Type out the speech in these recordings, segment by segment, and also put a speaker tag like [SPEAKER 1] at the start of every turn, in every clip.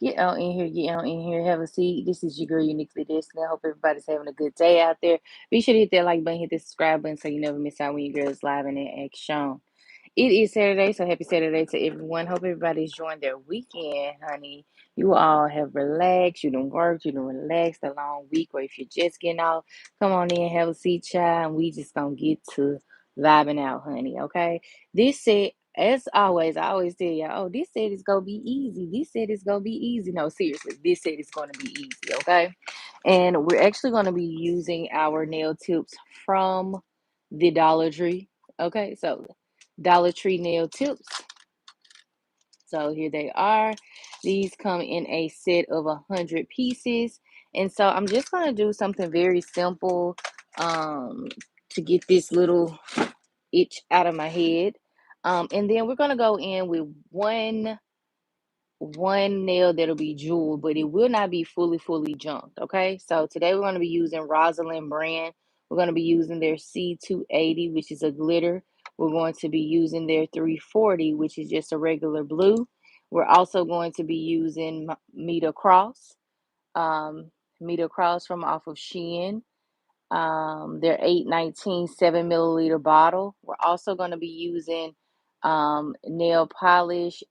[SPEAKER 1] Get on in here, get on in here, have a seat. This is your girl, Uniquely Destiny. I hope everybody's having a good day out there. Be sure to hit that like button, hit the subscribe button so you never miss out when your girl is live and in action. It is Saturday, so happy Saturday to everyone. Hope everybody's enjoying their weekend, honey. You all have relaxed, you done worked, you done relaxed a long week, or if you're just getting off, come on in, have a seat, child, and we just gonna get to vibing out, honey, okay? This set, as always, I always tell y'all, oh, this set is gonna be easy. This set is gonna be easy. No, seriously, this set is gonna be easy, okay? And we're actually gonna be using our nail tips from the Dollar Tree. Okay, so Dollar Tree nail tips. So here they are. These come in a set of 100 pieces. And so I'm just going to do something very simple um, to get this little itch out of my head. And then we're going to go in with one nail that'll be jeweled, but it will not be fully junked. Okay, so today we're going to be using Rosalind brand. We're going to be using their C280, which is a glitter. We're going to be using their 340, which is just a regular blue. We're also going to be using Meter Cross, Meter Cross from off of Shein. Their 819 7 milliliter bottle. We're also going to be using nail polish,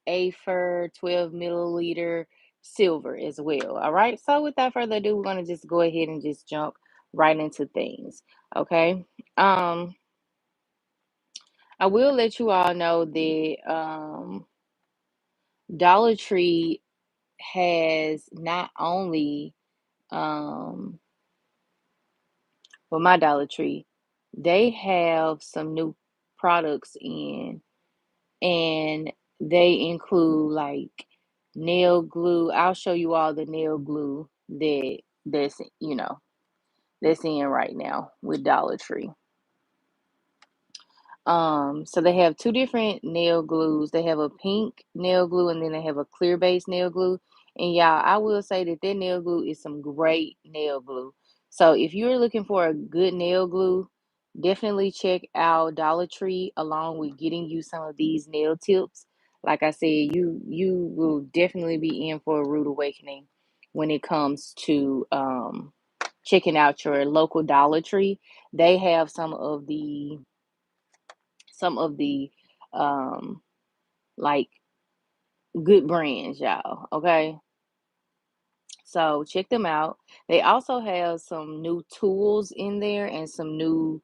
[SPEAKER 1] Afer 12 milliliter silver as well. All right. So without further ado, we're going to just go ahead and just jump right into things. Okay. I will let you all know that Dollar Tree has not only well, my Dollar Tree, they have some new products in, and they include like nail glue. I'll show you all the nail glue that's in right now with Dollar Tree. So they have two different nail glues. They have a pink nail glue and then they have a clear base nail glue. And y'all, I will say that their nail glue is some great nail glue. So if you're looking for a good nail glue, definitely check out Dollar Tree along with getting you some of these nail tips. Like I said, you will definitely be in for a rude awakening when it comes to checking out your local Dollar Tree. They have some of the um like good brands, y'all. Okay. So check them out. They also have some new tools in there and some new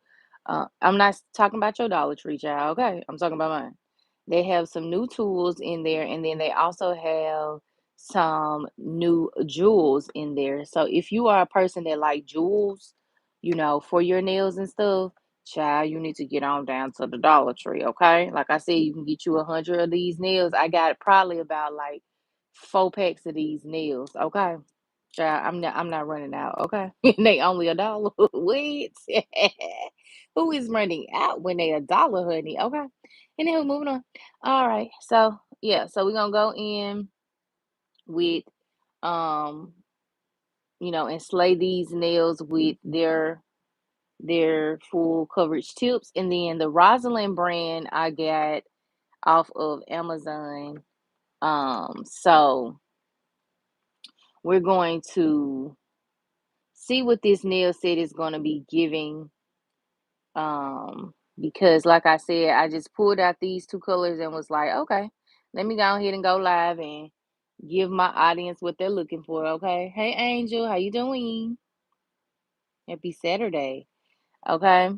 [SPEAKER 1] I'm not talking about your Dollar Tree, child. Okay. I'm talking about mine. They have some new tools in there, and then they also have some new jewels in there. So if you are a person that like jewels, for your nails and stuff, child, you need to get on down to the Dollar Tree, okay? Like I said, you can get you 100 of these nails. I got probably about like 4 packs of these nails, okay? Child, I'm not running out, okay? And they only $1. Wait. Who is running out when they $1, honey? Okay. And then we're moving on. All right. So yeah, so we're gonna go in with um, and slay these nails with their full coverage tips. And then the Rosalind brand I got off of Amazon. So we're going to see what this nail set is going to be giving. Because like I said, I just pulled out these two colors and was like, okay, let me go ahead and go live and give my audience what they're looking for. Okay. Hey Angel, how you doing? Happy Saturday. Okay.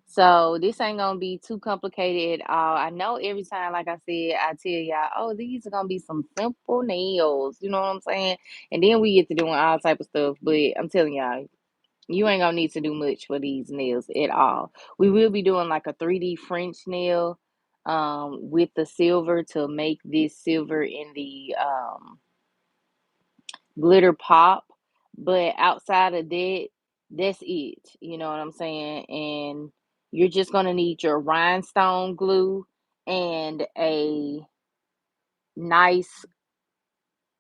[SPEAKER 1] So this ain't gonna be too complicated at all. I know every time, like I said, I tell y'all, oh, these are gonna be some simple nails. You know what I'm saying? And then we get to doing all type of stuff. But I'm telling y'all, you ain't gonna need to do much for these nails at all. We will be doing like a 3D French nail with the silver to make this silver in the glitter pop. But outside of that, that's it. You know what I'm saying? And you're just gonna need your rhinestone glue and a nice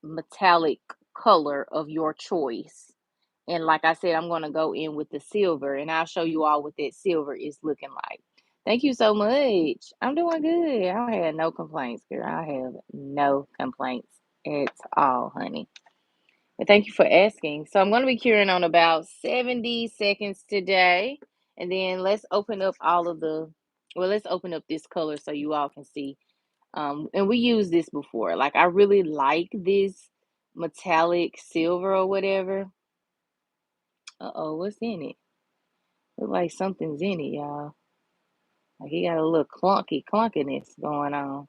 [SPEAKER 1] metallic color of your choice. And like I said, I'm going to go in with the silver and I'll show you all what that silver is looking like. Thank you so much. I'm doing good. I don't have no complaints, girl. I have no complaints at all, honey. And thank you for asking. So I'm going to be curing on about 70 seconds today. And then let's open up let's open up this color so you all can see. And we used this before. Like, I really like this metallic silver or whatever. Uh-oh, what's in it? Look like something's in it, y'all. Like, he got a little clunkiness going on.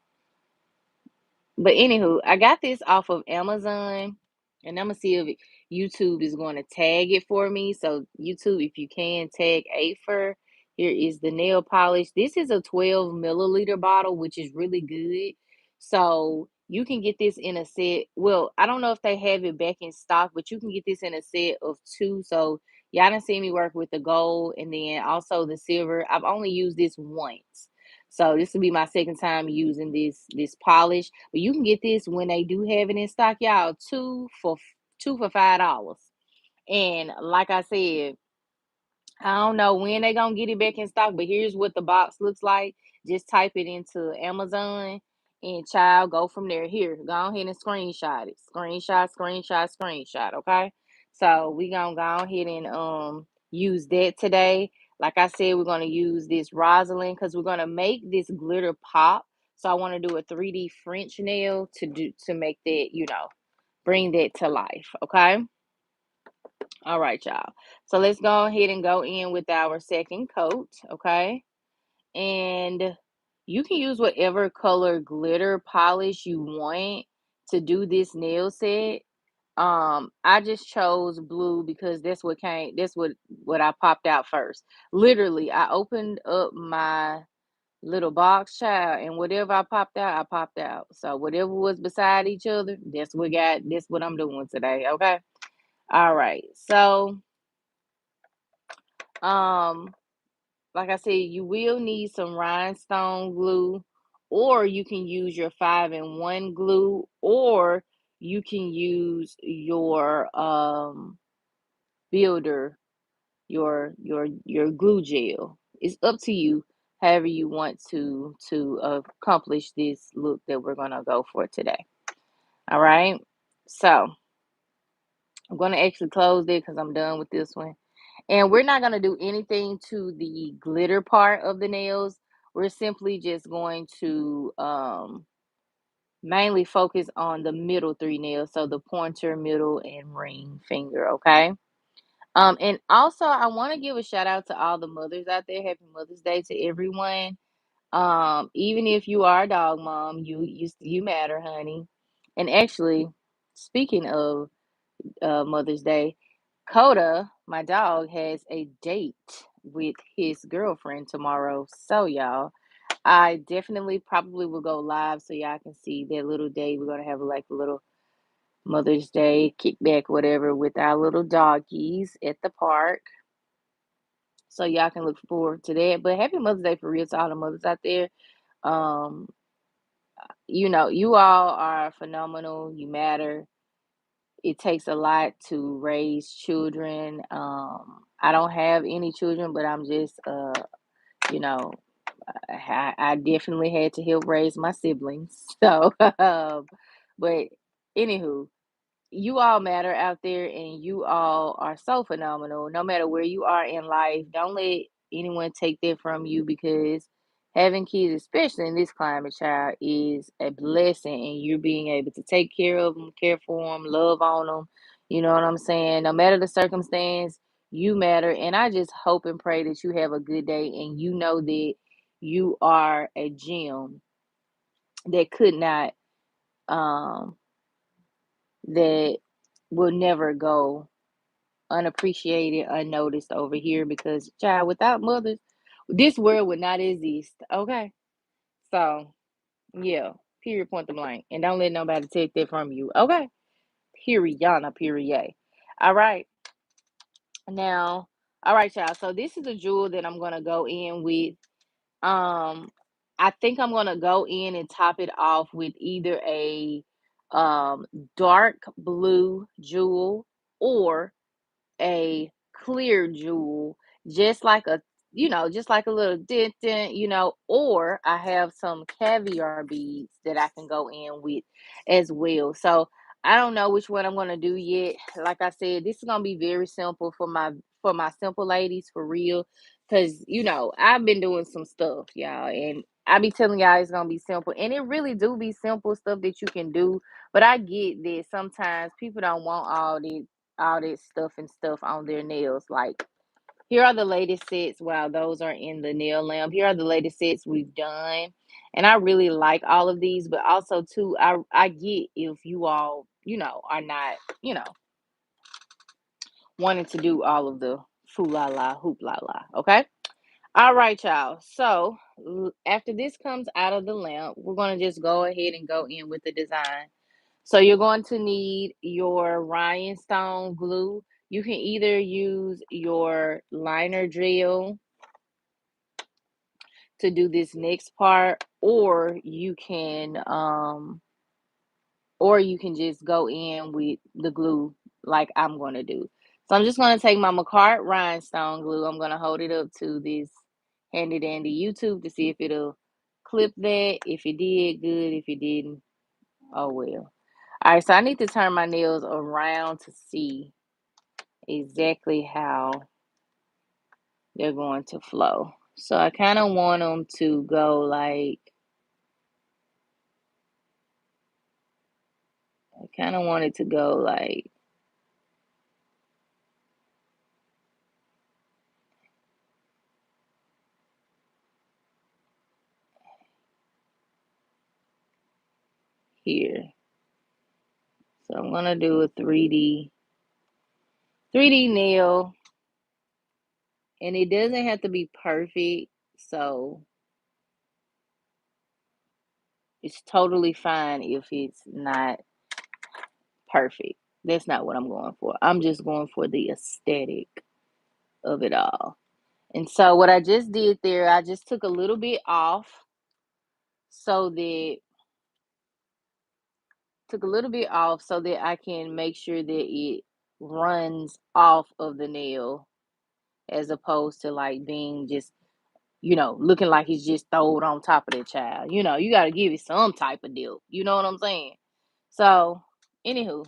[SPEAKER 1] But anywho, I got this off of Amazon, and I'm gonna see if YouTube is going to tag it for me. So YouTube, if you can tag Afer, here is the nail polish. This is a 12 milliliter bottle, which is really good. So you can get this in a set. Well, I don't know if they have it back in stock, but you can get this in a set of two. So y'all done see me work with the gold and then also the silver. I've only used this once. So this will be my second time using this polish. But you can get this when they do have it in stock, y'all. Two for $5. And like I said, I don't know when they gonna get it back in stock, but here's what the box looks like. Just type it into Amazon and child, go from there. Here, go ahead and screenshot it. Screenshot. Okay. So we gonna go ahead and use that today. Like I said, we're gonna use this Rosalind because we're gonna make this glitter pop. So I want to do a 3D French nail to make that, bring that to life. Okay. All right, y'all. So let's go ahead and go in with our second coat, okay? And you can use whatever color glitter polish you want to do this nail set. I just chose blue because that's what I popped out first. Literally, I opened up my little box, child, and whatever I popped out, I popped out. So whatever was beside each other, that's what I'm doing today, okay? All right. So um, like I said, you will need some rhinestone glue, or you can use your 5-in-1 glue, or you can use your builder, your glue gel. It's up to you, however you want to accomplish this look that we're gonna go for today. All right. So I'm gonna actually close it because I'm done with this one. And we're not going to do anything to the glitter part of the nails. We're simply just going to mainly focus on the middle three nails. So the pointer, middle, and ring finger, okay? And also, I want to give a shout out to all the mothers out there. Happy Mother's Day to everyone. Even if you are a dog mom, you matter, honey. And actually, speaking of Mother's Day, Coda, my dog, has a date with his girlfriend tomorrow. So, y'all, I definitely probably will go live so y'all can see that little date. We're going to have like a little Mother's Day kickback, whatever, with our little doggies at the park. So, y'all can look forward to that. But happy Mother's Day for real to all the mothers out there. Um, you all are phenomenal. You matter. It takes a lot to raise children. I don't have any children, but I'm just, you know, I definitely had to help raise my siblings. So, but anywho, you all matter out there and you all are so phenomenal. No matter where you are in life, don't let anyone take that from you because having kids, especially in this climate, child, is a blessing. And you're being able to take care of them, care for them, love on them. You know what I'm saying? No matter the circumstance, you matter. And I just hope and pray that you have a good day and you know that you are a gem that could not, um, that will never go unappreciated, unnoticed over here because, child, without mothers, this world would not exist. Okay. So, yeah, period, point the blank. And don't let nobody take that from you. Okay. Period, period. All right. Now, all right, y'all. So, this is a jewel that I'm going to go in with. Um, I think I'm going to go in and top it off with either a um, dark blue jewel or a clear jewel, just like a just like a little dent, or I have some caviar beads that I can go in with as well. So I don't know which one I'm gonna do yet. Like I said, this is gonna be very simple for my simple ladies for real. Cause I've been doing some stuff, y'all, and I be telling y'all it's gonna be simple. And it really do be simple stuff that you can do. But I get that sometimes people don't want all this stuff on their nails. Like, here are the latest sets. Wow, those are in the nail lamp. Here are the latest sets we've done. And I really like all of these, but also too, I get if you all, are not, you know, wanting to do all of the foo la la, hoop la la. Okay. All right, y'all. So after this comes out of the lamp, we're gonna just go ahead and go in with the design. So you're going to need your rhinestone glue. You can either use your liner gel to do this next part, or you can just go in with the glue like I'm going to do. So I'm just going to take my Macart rhinestone glue. I'm going to hold it up to this handy dandy YouTube to see if it'll clip that. If it did, good. If it didn't, oh well. All right, so I need to turn my nails around to see exactly how they're going to flow. So I kind of want them to go like, I kind of want it to go like here. So I'm gonna do a 3D nail, and it doesn't have to be perfect. So it's totally fine if it's not perfect. That's not what I'm going for. I'm just going for the aesthetic of it all. And so what I just did there, I just took a little bit off so that I can make sure that it runs off of the nail as opposed to like being just looking like he's just throwed on top of that child. You got to give it some type of deal. You know what I'm saying? So, anywho,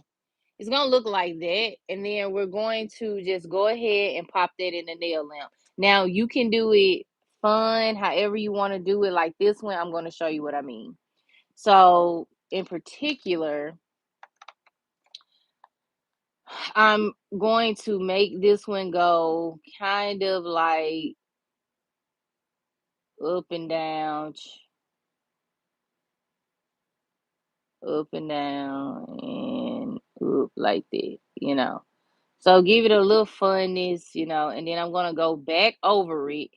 [SPEAKER 1] it's going to look like that. And then we're going to just go ahead and pop that in the nail lamp. Now, you can do it fun, however you want to do it. Like this one, I'm going to show you what I mean. So, in particular, I'm going to make this one go kind of like up and down, up and down, and up like that. So give it a little funness, and then I'm gonna go back over it.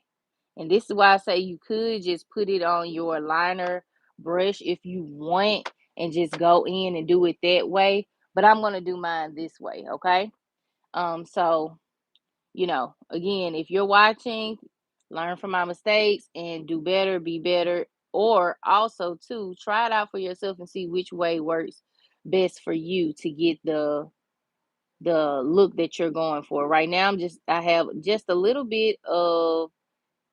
[SPEAKER 1] And this is why I say you could just put it on your liner brush if you want and just go in and do it that way. But I'm gonna do mine this way, okay? So again, if you're watching, learn from my mistakes and do better, be better. Or also, too, try it out for yourself and see which way works best for you to get the look that you're going for. Right now, I have just a little bit of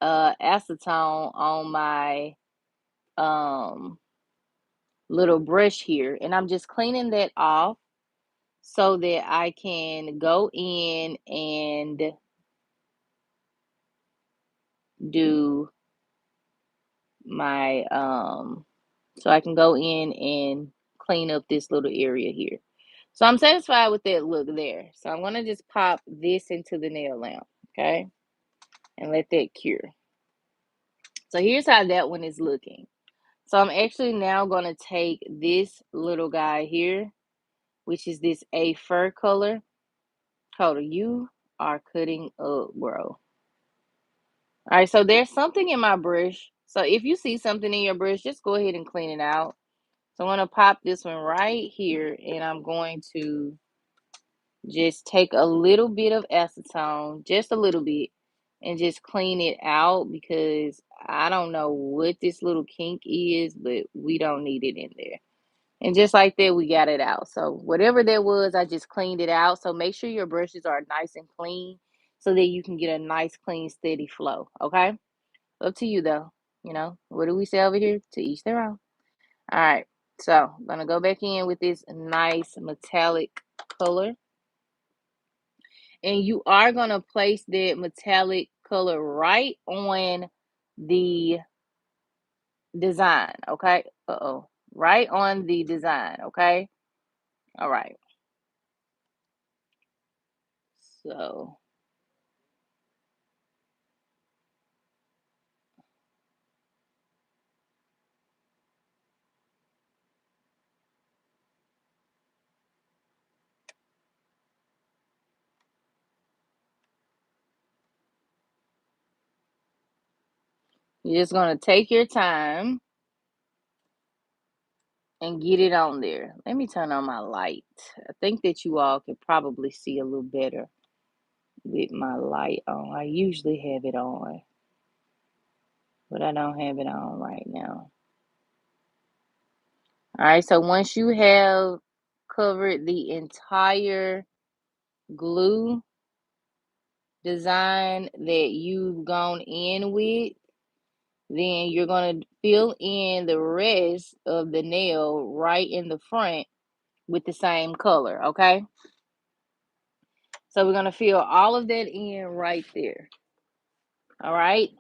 [SPEAKER 1] acetone on my um little brush here, and I'm just cleaning that off so that I can go in and do my so I can go in and clean up this little area here. So I'm satisfied with that look there. So I'm gonna just pop this into the nail lamp, okay, and let that cure. So here's how that one is looking. So I'm actually now gonna take this little guy here, which is this A fur color. Coda, you are cutting up, bro. All right, so there's something in my brush. So if you see something in your brush, just go ahead and clean it out. So I'm going to pop this one right here, and I'm going to just take a little bit of acetone, just a little bit, and just clean it out because I don't know what this little kink is, but we don't need it in there. And just like that, we got it out. So whatever that was, I just cleaned it out. So make sure your brushes are nice and clean. so that you can get a nice, clean, steady flow. Okay. Up to you though. What do we say over here? To each their own. All right. So I'm gonna go back in with this nice metallic color. And you are gonna place that metallic color right on the design, okay? Uh-oh. Right on the design, okay? All right. So you're just gonna take your time and get it on there. Let me turn on my light. I think that you all can probably see a little better with my light on. I usually have it on, but I don't have it on right now. All right, so once you have covered the entire glue design that you've gone in with, then you're going to fill in the rest of the nail right in the front with the same color, okay? So we're going to fill all of that in right there. All right?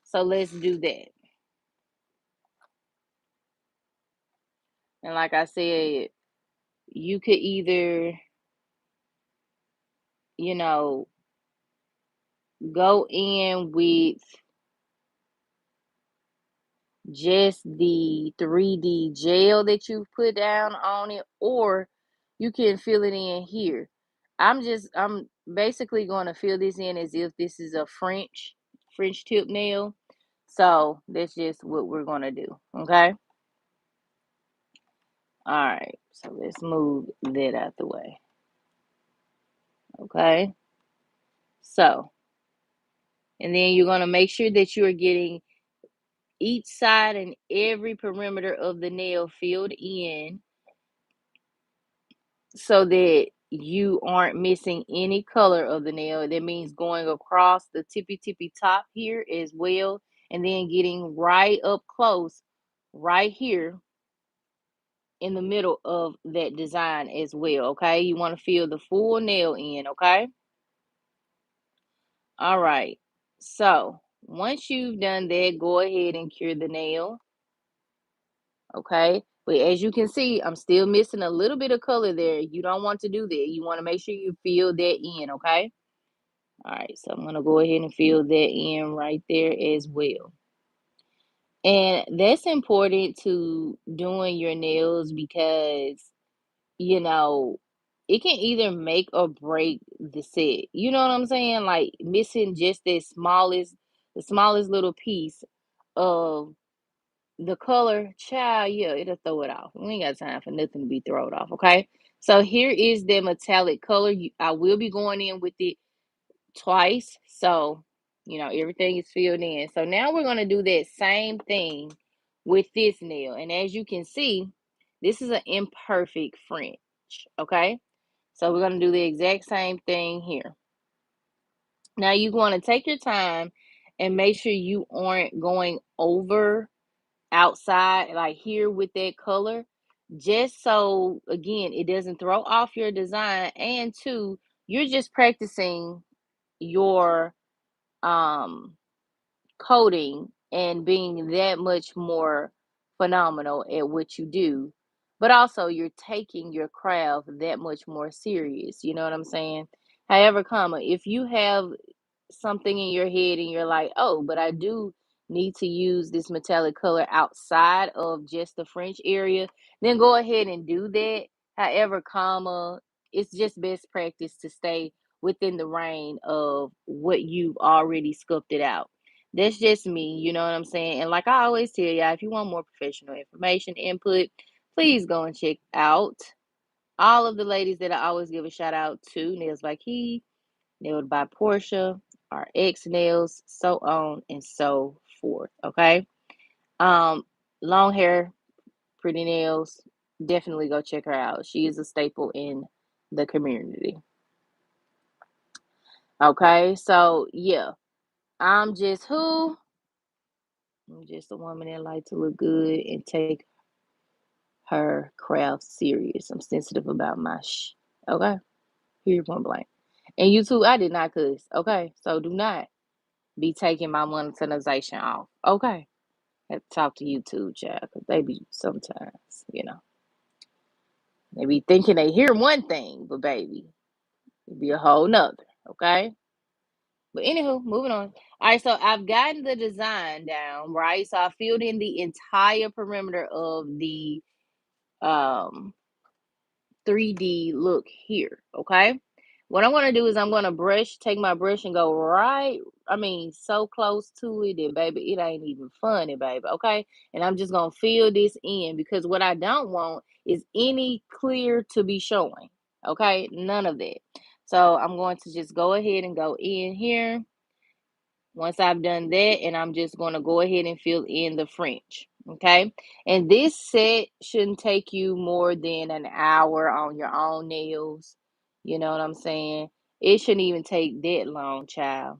[SPEAKER 1] So let's do that. And like I said, you could either, you know, go in with just the 3D gel that you put down on it, or you can fill it in here. I'm basically going to fill this in as if this is a French tip nail. So that's just what we're going to do. Okay. All right. So let's move that out the way. Okay. So, and then you're going to make sure that you are getting each side and every perimeter of the nail filled in so that you aren't missing any color of the nail. That means going across the tippy top here as well, and then getting right up close right here in the middle of that design as well. Okay, you want to fill the full nail in. Okay, all right. So once you've done that, go ahead and cure the nail. Okay, but as you can see, I'm still missing a little bit of color there. You don't want to do that. You want to make sure you fill that in. Okay. All right, so I'm gonna go ahead and fill that in right there as well. And that's important to doing your nails because, you know, it can either make or break the set. You know what I'm saying? Like missing just the smallest little piece of the color, child, yeah, it'll throw it off. We ain't got time for nothing to be thrown off, okay? So here is the metallic color. I will be going in with it twice. So, everything is filled in. So now we're going to do that same thing with this nail. And as you can see, this is an imperfect French. Okay. So we're going to do the exact same thing here. Now you want to take your time and make sure you aren't going over outside like here with that color, just so again it doesn't throw off your design, and two, you're just practicing your um coding and being that much more phenomenal at what you do, but also you're taking your craft that much more serious. You know what I'm saying? However, comma, if you have something in your head and you're like, oh, but I do need to use this metallic color outside of just the French area, then go ahead and do that. However, comma, it's just best practice to stay within the reign of what you've already sculpted out. That's just me, you know what I'm saying? And like I always tell y'all, if you want more professional information, input, please go and check out all of the ladies that I always give a shout out to: Nails by Key, Nailed by Portia, our X Nails, so on and so forth. Okay. Um, long hair, pretty nails. Definitely go check her out. She is a staple in the community. Okay, so yeah, I'm just who? I'm just a woman that like to look good and take her craft serious. I'm sensitive about my okay? Period point blank. And you too, I did not cuss. Okay. So do not be taking my monetization off. Okay. Have to talk to YouTube, child, because they be sometimes, they be thinking they hear one thing, but baby, it be a whole nother. Okay. But anywho, moving on. All right, so I've gotten the design down, right? So I filled in the entire perimeter of the um 3D look here, okay? What I'm gonna do is I'm gonna take my brush and go right, I mean, so close to it that baby, it ain't even funny, baby, okay? And I'm just gonna fill this in because what I don't want is any clear to be showing, okay? None of that. So I'm going to just go ahead and go in here once I've done that, and I'm just going to go ahead and fill in the French. Okay. And this set shouldn't take you more than an hour on your own nails. You know what I'm saying? It shouldn't even take that long, child.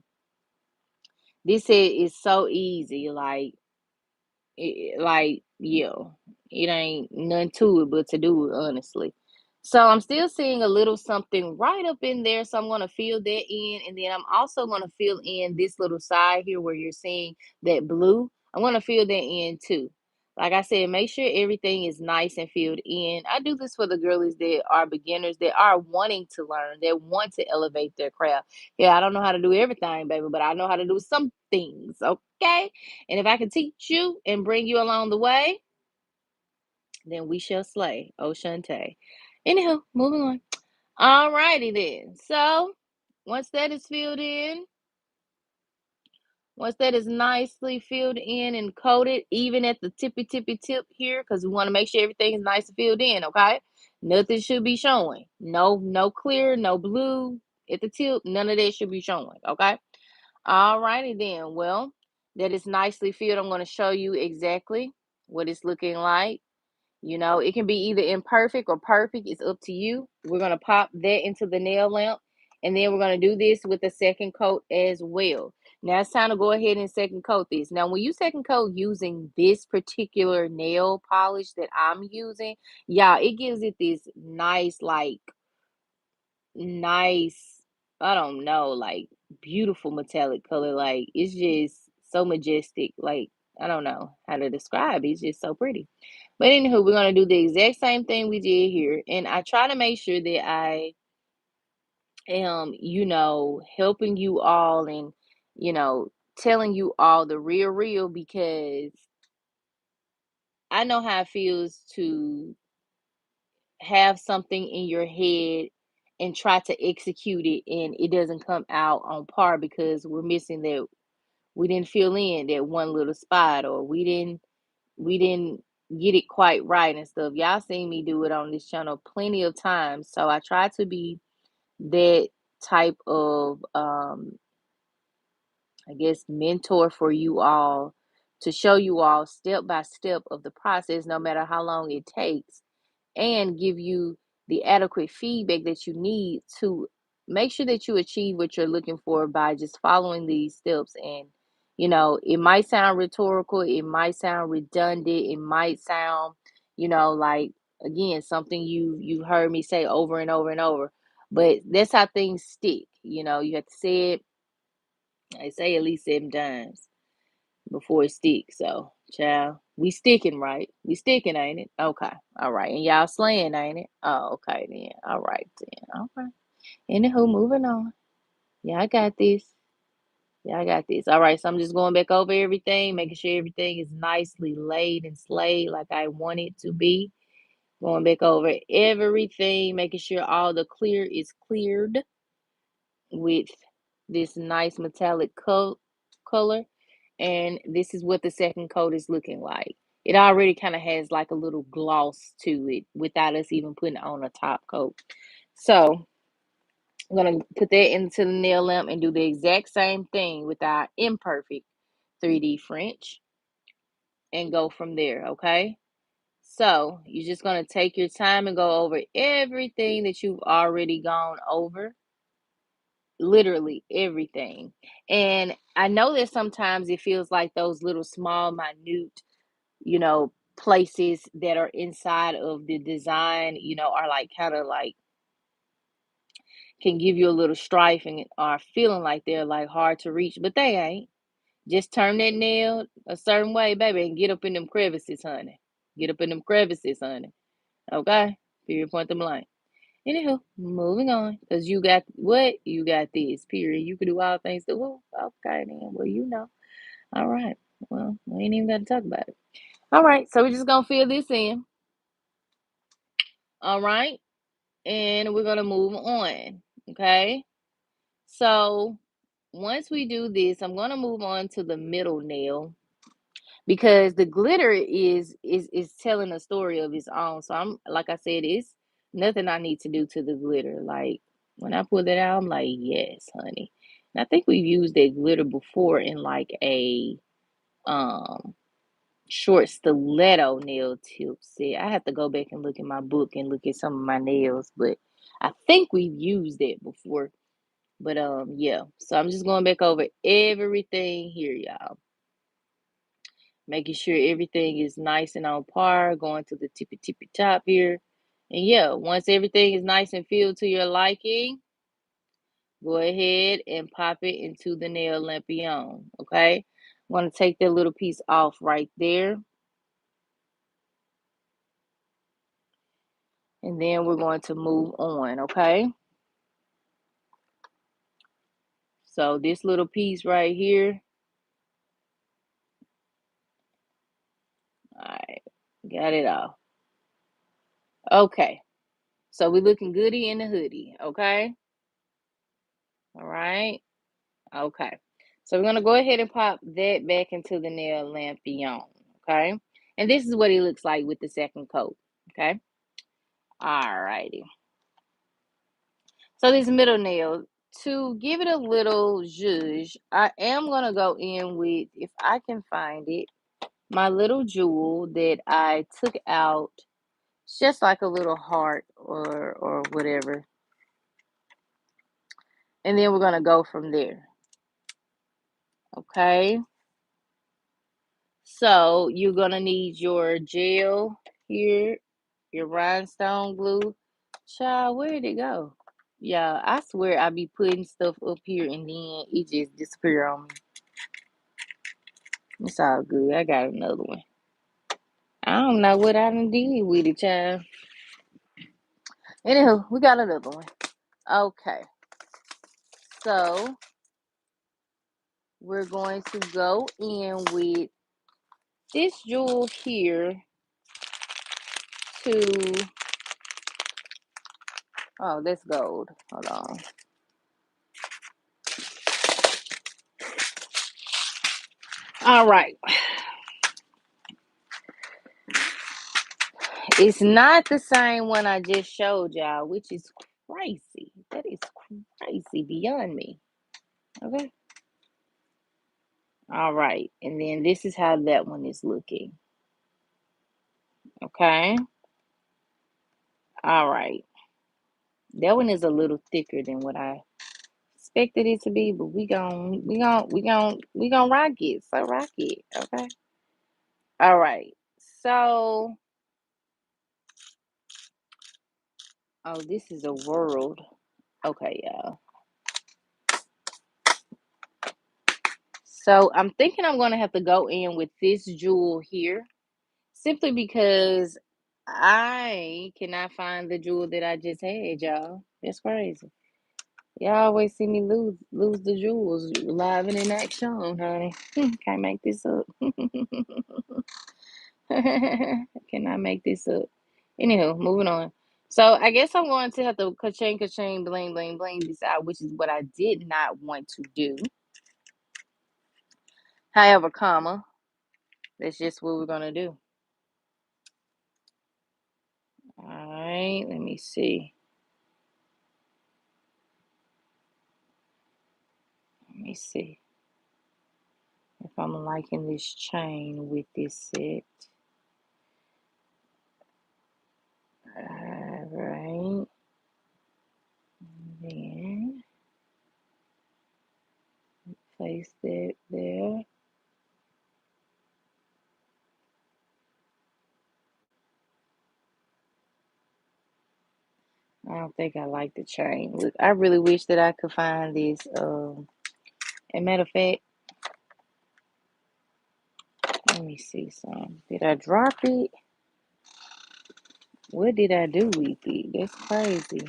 [SPEAKER 1] This set is so easy. Yeah, it ain't nothing to it but to do it, honestly. So I'm still seeing a little something right up in there. So I'm going to fill that in. And then I'm also going to fill in this little side here where you're seeing that blue. I'm going to fill that in too. Like I said, make sure everything is nice and filled in. I do this for the girlies that are beginners, that are wanting to learn, that want to elevate their craft. Yeah, I don't know how to do everything, baby, but I know how to do some things. Okay. And if I can teach you and bring you along the way, then we shall slay. Oh, Shantae. Anyhow, moving on. All righty then. So once that is filled in, once that is nicely filled in and coated, even at the tippy tip here, because we want to make sure everything is nice and filled in, okay? Nothing should be showing. No clear, no blue at the tip. None of that should be showing, okay? All righty then. Well, that is nicely filled. I'm going to show you exactly what it's looking like. It can be either imperfect or perfect. It's up to you. We're going to pop that into the nail lamp. And then we're going to do this with a second coat as well. Now it's time to go ahead and second coat this. Now, when you second coat using this particular nail polish that I'm using, yeah, it gives it this nice, I don't know, like beautiful metallic color. Like it's just so majestic. Like, I don't know how to describe it. It's just so pretty. But anywho, we're gonna do the exact same thing we did here. And I try to make sure that I am, helping you all and, you know, telling you all the real because I know how it feels to have something in your head and try to execute it and it doesn't come out on par because we're missing that, we didn't fill in that one little spot, or we didn't get it quite right and stuff. Y'all seen me do it on this channel plenty of times. So I try to be that type of I guess mentor for you all, to show you all step by step of the process, no matter how long it takes, and give you the adequate feedback that you need to make sure that you achieve what you're looking for by just following these steps. And it might sound rhetorical, it might sound redundant, it might sound, like, again, something you heard me say over and over and over, but that's how things stick. You have to say it, I say, at least 7 times before it sticks. So, child, we sticking, right? We sticking, ain't it? Okay. All right. And y'all slaying, ain't it? Oh, okay then. All right then. All right. Anywho, moving on. Yeah, I got this. Yeah, I got this. All right. So I'm just going back over everything, making sure everything is nicely laid and slayed like I want it to be. Going back over everything, making sure all the clear is cleared with this nice metallic color. And this is what the second coat is looking like. It already kind of has like a little gloss to it without us even putting on a top coat. So I'm going to put that into the nail lamp and do the exact same thing with our imperfect 3D French and go from there, okay? So you're just going to take your time and go over everything that you've already gone over. literally everything. And I know that sometimes it feels like those little small, minute, places that are inside of the design, are like kind of like can give you a little strife and are feeling like they're like hard to reach, but they ain't. Just turn that nail a certain way, baby, and get up in them crevices, honey. Get up in them crevices, honey. Okay? Period, point them blank. Anywho, moving on. Because you got what? You got this. Period. You can do all things to who? Okay, then. Well, you know. All right. Well, we ain't even got to talk about it. All right. So we're just going to fill this in. All right. And we're going to move on. Okay. So once we do this, I'm going to move on to the middle nail because the glitter is telling a story of its own. So I'm like I said, it's nothing I need to do to the glitter. Like when I pull it out, I'm like, yes, honey. And I think we've used that glitter before in like a um short stiletto nail tip set. I have to go back and look in my book and look at some of my nails, but I think we've used it before. But yeah. So I'm just going back over everything here, y'all. Making sure everything is nice and on par, going to the tippy top here. And yeah, once everything is nice and filled to your liking, go ahead and pop it into the nail lampion. Okay. I'm going to take that little piece off right there. And then we're going to move on. Okay. So this little piece right here. All right. Got it off. Okay. So we're looking goody in the hoodie. Okay. All right. Okay. So we're going to go ahead and pop that back into the nail lampion. Okay. And this is what it looks like with the second coat. Okay. All righty. So this middle nail, to give it a little zhuzh, I am going to go in with, if I can find it, my little jewel that I took out. It's just like a little heart or whatever. And then we're going to go from there. Okay. So you're going to need your gel here, your rhinestone glue. Child, where did it go? Yeah, I swear I be putting stuff up here and then it just disappear on me. It's all good. I got another one. I don't know what I done did with it, child. Anywho, we got another one. Okay. So we're going to go in with this jewel here to, oh, that's gold. Hold on. All right. It's not the same one I just showed y'all, which is crazy. That is crazy beyond me. Okay. All right. And then this is how that one is looking. Okay. All right. That one is a little thicker than what I expected it to be, but we gon' rock it. So rock it. Okay. All right. So, oh, this is a world. Okay, y'all. So I'm thinking I'm gonna have to go in with this jewel here, simply because I cannot find the jewel that I just had, y'all. That's crazy. Y'all always see me lose the jewels live and in action, honey. Can't make this up. Cannot make this up. Anywho, moving on. So I guess I'm going to have to ka-ching, bling, bling, bling this out, which is what I did not want to do. However, comma, that's just what we're gonna do. All right, let me see. Let me see if I'm liking this chain with this set. All right. Then place that there. I don't think I like the chain. Look, I really wish that I could find this. As a matter of fact, let me see some. Did I drop it? What did I do with it? That's crazy.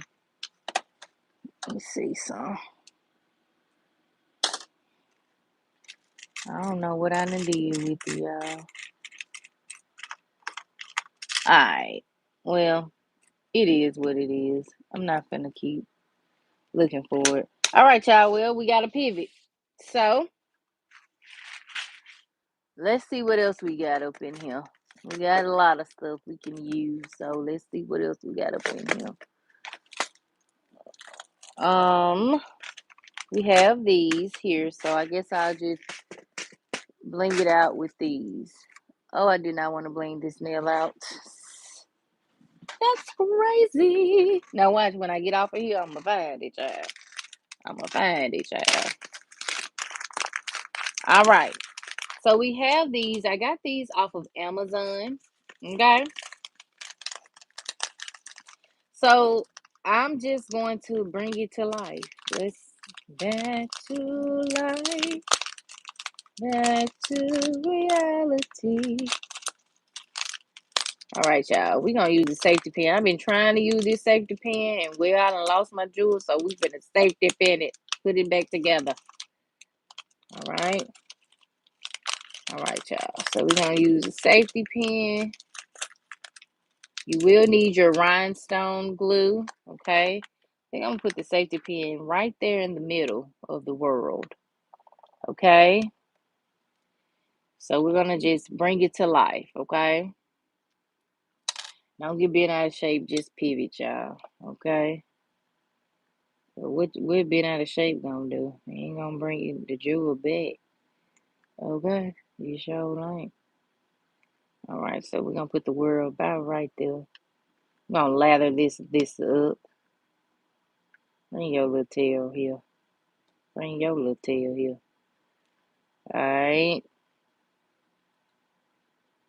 [SPEAKER 1] Let me see some. I don't know what I done did with it, y'all. Alright. Well, it is what it is. I'm not gonna keep looking for it. Alright, y'all. Well, we got to pivot. So, let's see what else we got up in here. We got a lot of stuff we can use. So, let's see what else we got up in here. We have these here. So, I guess I'll just bling it out with these. Oh, I do not want to bling this nail out. That's crazy. Now watch, when I get off of here, I'm gonna find it, child. I'm gonna find it, child. All right. So we have these. I got these off of Amazon. Okay. So I'm just going to bring it to life. Let's back to life. Back to reality. All right, y'all. We're gonna use the safety pin. I've been trying to use this safety pin, and well, I done lost my jewels, so we're gonna safety pin it, put it back together. All right. All right, y'all. So we're gonna use a safety pin. You will need your rhinestone glue. Okay. I think I'm gonna put the safety pin right there in the middle of the world. Okay. So we're gonna just bring it to life. Okay. Don't get bent out of shape. Just pivot, y'all. Okay. What being out of shape gonna do? It ain't gonna bring the jewel back. Okay, you sure ain't. All right, so we're gonna put the world about right there. We're gonna lather this up. Bring your little tail here. Bring your little tail here. All right,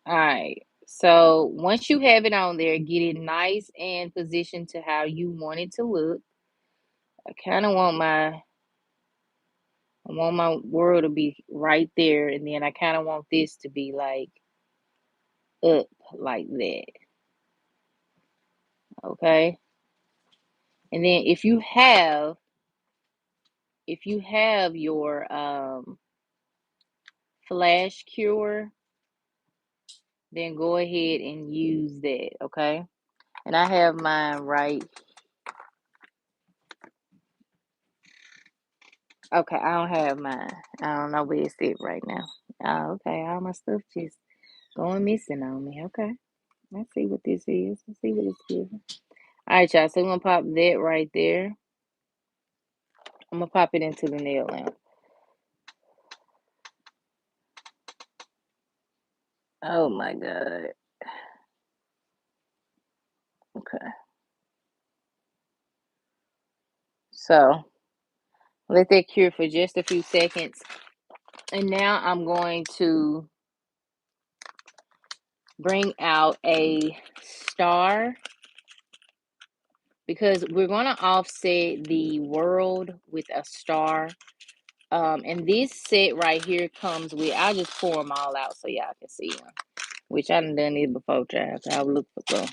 [SPEAKER 1] all right. So once you have it on there, get it nice and positioned to how you want it to look. I kind of want my world to be right there, and then I kind of want this to be like up like that. Okay. And then if you have your flash cure, then go ahead and use that, okay? And I have mine right. Okay, I don't have mine. I don't know where it's at right now. Oh, okay, all my stuff just going missing on me. Okay, let's see what this is. Let's see what it's giving. All right, y'all. So we're gonna pop that right there. I'm gonna pop it into the nail lamp. Oh my god. Okay. So let that cure for just a few seconds. And now I'm going to bring out a star because we're going to offset the world with a star. And this set right here comes with, I'll just pour them all out so y'all can see them, which I done it before, child. So I'll look for some.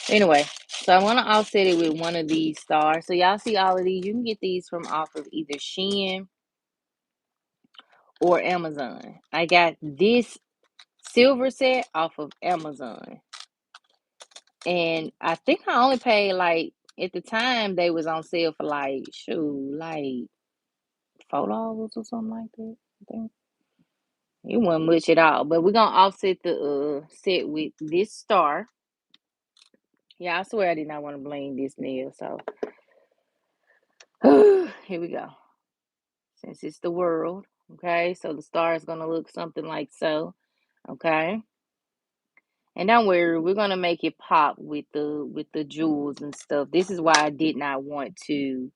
[SPEAKER 1] Anyway, so I'm going to offset it with one of these stars. So y'all see all of these. You can get these from off of either Shein or Amazon. I got this silver set off of Amazon. And I think I only paid like at the time they was on sale for like like $4 or something like that. I think it wasn't much at all. But we're gonna offset the set with this star. Yeah, I swear I did not want to blame this nail. So here we go. Since it's the world, okay. So the star is gonna look something like so, okay. And don't worry, we're gonna make it pop with the jewels and stuff. This is why I did not want to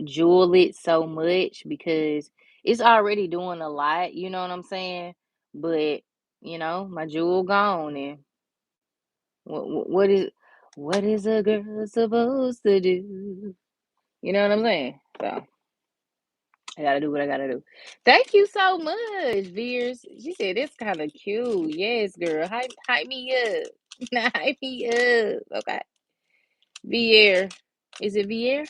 [SPEAKER 1] jewel it so much because it's already doing a lot, you know what I'm saying? But, my jewel gone, and what is a girl supposed to do? You know what I'm saying? So I gotta do what I gotta do. Thank you so much, Veers. She said it's kind of cute. Yes, girl. Hype me up. Hype me up. Okay. Vier. Is it Vier?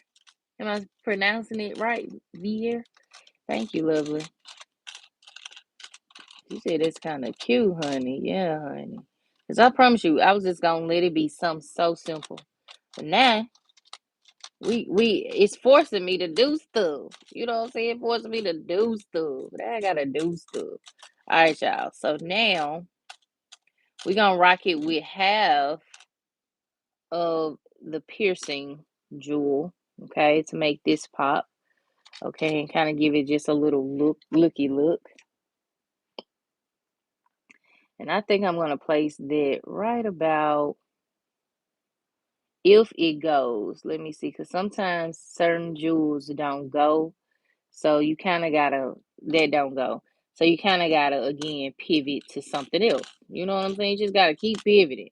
[SPEAKER 1] Am I pronouncing it right? Vier? Thank you, lovely. She said it's kind of cute, honey. Yeah, honey. Because I promise you, I was just going to let it be something so simple. But now, it's forcing me to do stuff. You know what I'm saying? Forcing me to do stuff. Now I got to do stuff. All right, y'all. So now, we're going to rock it with half of the piercing jewel, okay, to make this pop. Okay, and kind of give it just a little looky look. And I think I'm going to place that right about, if it goes. Let me see, because sometimes certain jewels don't go. So you kind of got to, that don't go. So you kind of got to, again, pivot to something else. You know what I'm saying? You just got to keep pivoting.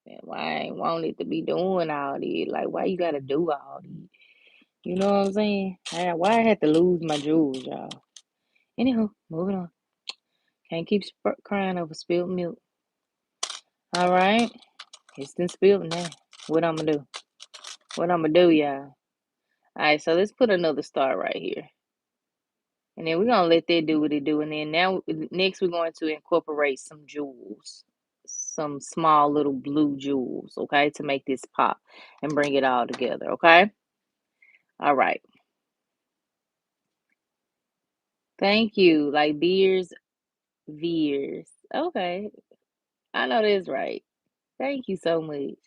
[SPEAKER 1] And why I ain't want it to be doing all this? Like, why you got to do all this? You know what I'm saying? Why I had to lose my jewels, y'all? Anyhow, moving on. Can't keep crying over spilled milk. All right. It's been spilled now. What I'm going to do? What I'm going to do, y'all? All right, so let's put another star right here. And then we're going to let that do what it do. And then next we're going to incorporate some jewels. Some small little blue jewels, okay? To make this pop and bring it all together, okay? All right. Thank you. Like Veers. Okay. I know that's right. Thank you so much.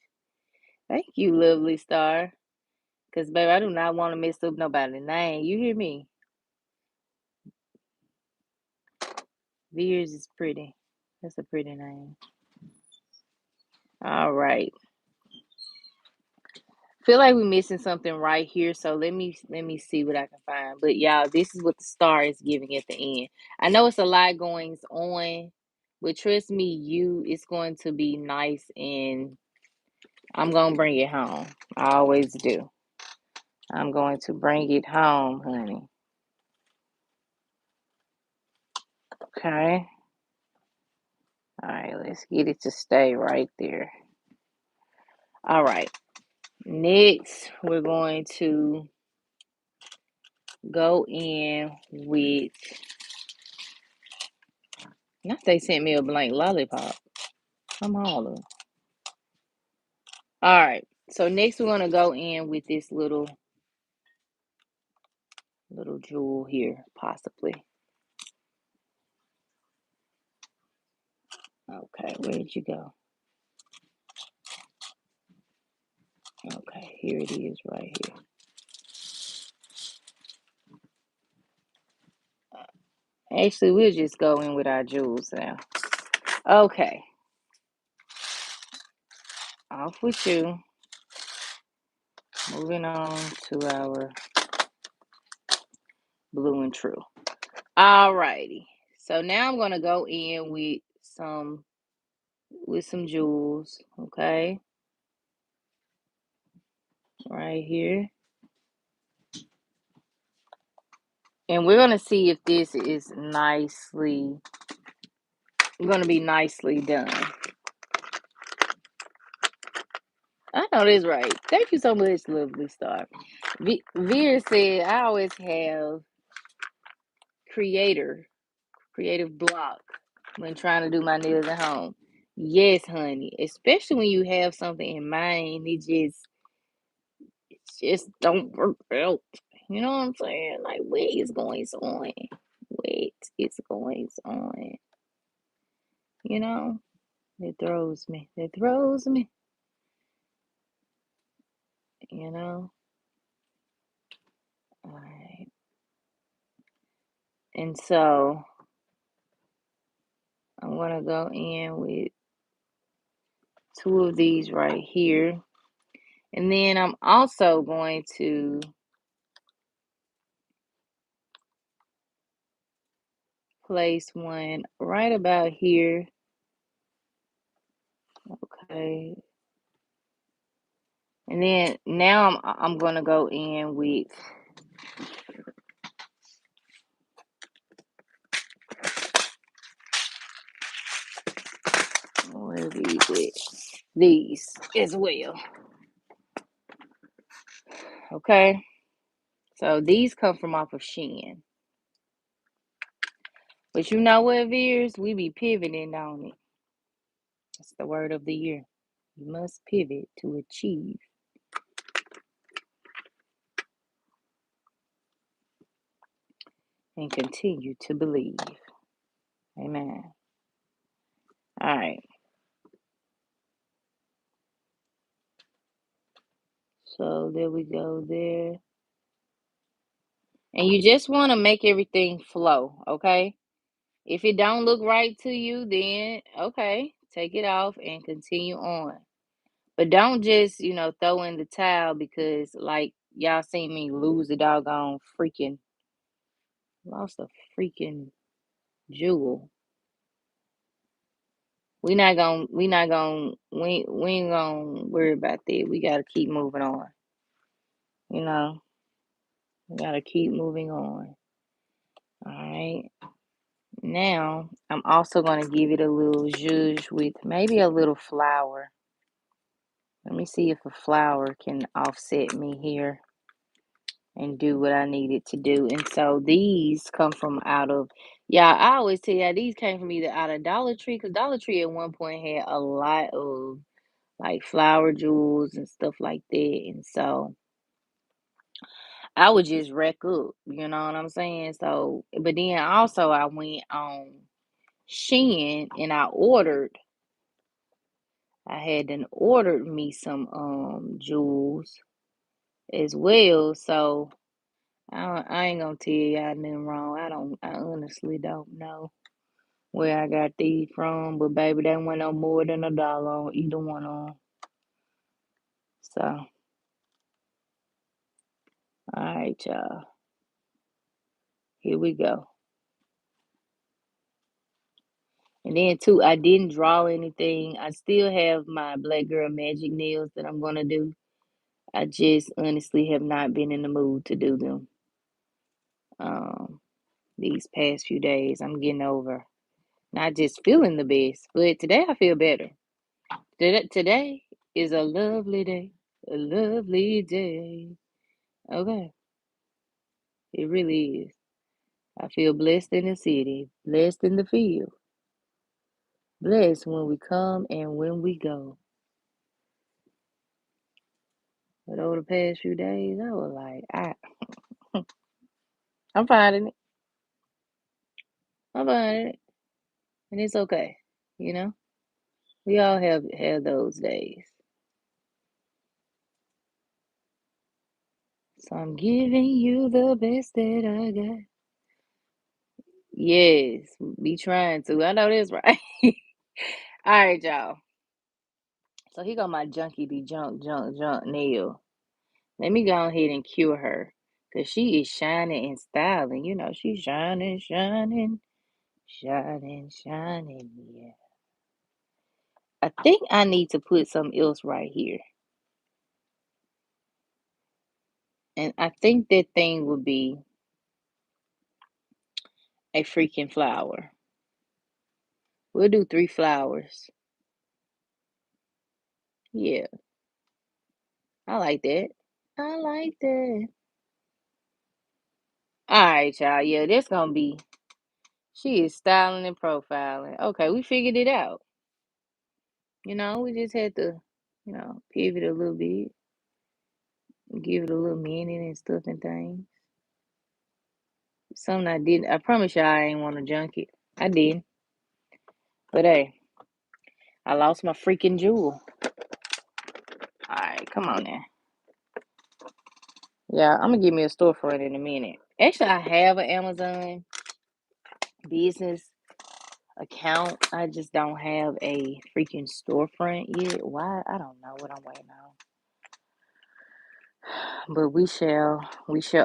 [SPEAKER 1] Thank you, lovely star. Because, baby, I do not want to mess up nobody's name. You hear me? Veers is pretty. That's a pretty name. All right. Feel like we're missing something right here, so let me see what I can find. But y'all, this is what the star is giving at the end. I know it's a lot going on, but trust me, it's going to be nice, and I'm gonna bring it home. I always do. I'm going to bring it home, honey. Okay. All right, let's get it to stay right there. All right. Next, we're going to go in with, not they sent me a blank lollipop. Come on. All right. So next we're going to go in with this little jewel here, possibly. Okay, where did you go? Okay, here it is right here. Actually, we'll just go in with our jewels now. Okay. Off with you. Moving on to our blue and true. All righty. So now I'm going to go in with some jewels, okay? Right here. And we're going to see if this is going to be nicely done. I know this right. Thank you so much, lovely star. Veer said, I always have creative block when trying to do my nails at home. Yes, honey. Especially when you have something in mind, it just don't work out. You know what I'm saying? Like, what is going on? What is going on? You know? It throws me. It throws me. You know? All right. And so I'm going to go in with two of these right here. And then I'm also going to place one right about here. Okay. And then now I'm gonna go in with what are these with? These as well. Okay. So these come from off of Shein. But you know what, Veers? We be pivoting on it. That's the word of the year. You must pivot to achieve and continue to believe. Amen. All right. So there we go there. And you just want to make everything flow, okay? If it don't look right to you, then okay, take it off and continue on. But don't just, throw in the towel because like y'all seen me lose a doggone freaking lost a freaking jewel. We ain't gonna worry about that. We gotta keep moving on. You know, we gotta keep moving on. All right. Now I'm also gonna give it a little zhuzh with maybe a little flour. Let me see if a flower can offset me here and do what I needed to do. And so these come from out of, yeah, I always tell you these came from either out of Dollar Tree, because Dollar Tree at one point had a lot of like flower jewels and stuff like that. And so I would just rack up, you know what I'm saying? So, but then also I went on Shein and I had ordered me some jewels as well. So I ain't gonna tell y'all nothing wrong. I honestly don't know where I got these from, but baby, they went no more than $1 on either one of them. So, all right, y'all. Here we go. And then too, I didn't draw anything. I still have my Black Girl Magic nails that I'm gonna do. I just honestly have not been in the mood to do them. Um, these past few days, I'm getting over not just feeling the best, but today I feel better. Today is a lovely day, a lovely day. Okay, it really is. I feel blessed in the city, blessed in the field, blessed when we come and when we go. But over the past few days, I was like, I'm finding it. I'm finding it, and it's okay. You know, we all have those days. So I'm giving you the best that I got. Yes, be trying to. I know that's right. All right, y'all. So here go my junkie be junk nail. Let me go ahead and cure her. Cause she is shining and styling. You know, she's shining, shining, shining, shining. Yeah. I think I need to put something else right here. And I think that thing would be a freaking flower. We'll do 3 flowers. Yeah, I like that. I like that. All right, y'all. Yeah, that's gonna be. She is styling and profiling. Okay, we figured it out. We just had to, pivot a little bit, give it a little meaning and stuff and things. Something I didn't. I promise y'all I ain't want to junk it. I didn't. But hey, I lost my freaking jewel. All right, come on now. Yeah, I'm gonna give me a storefront in a minute. Actually, I have an Amazon business account. I just don't have a freaking storefront yet. Why? I don't know what I'm waiting on. But we shall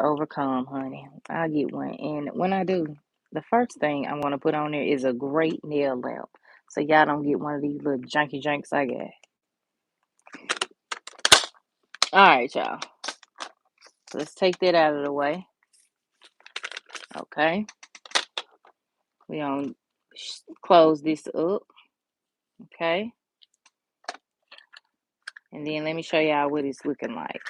[SPEAKER 1] overcome, honey. I'll get one. And when I do, the first thing I'm gonna put on there is a great nail lamp. So y'all don't get one of these little janky janks I got. Alright, y'all. So let's take that out of the way. Okay. We gonna close this up. Okay. And then let me show y'all what it's looking like.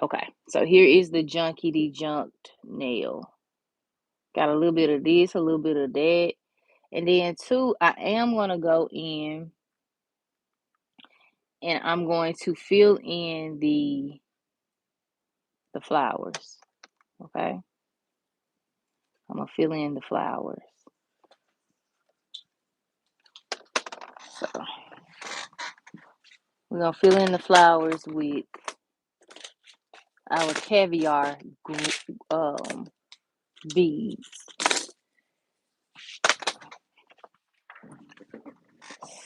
[SPEAKER 1] Okay, so here is the junkety junked nail. Got a little bit of this, a little bit of that. And then too, I am gonna go in and I'm going to fill in the flowers. Okay. I'm gonna fill in the flowers. So we're gonna fill in the flowers with our caviar beads.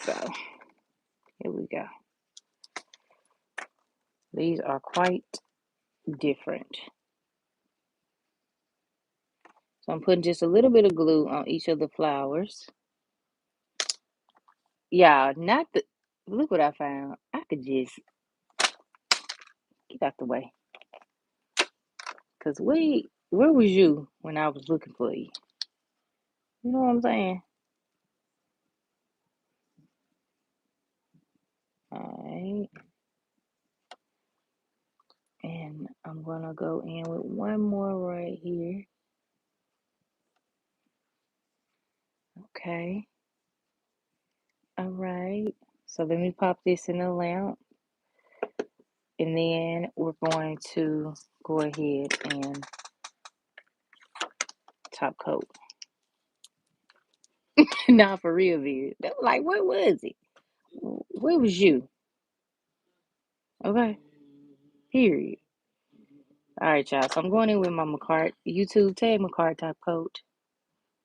[SPEAKER 1] So here we go. These are quite different. So I'm putting just a little bit of glue on each of the flowers. Yeah, not the, look what I found. I could just get out the way. Cause where was you when I was looking for you? You know what I'm saying? Alright. And I'm gonna go in with one more right here. Okay. Alright. So let me pop this in the lamp. And then we're going to go ahead and top coat. Nah, for real, dude. Like, where was it? Where was you? Okay. Period. Alright, y'all. So I'm going in with my McCart. YouTube tag McCart top coat.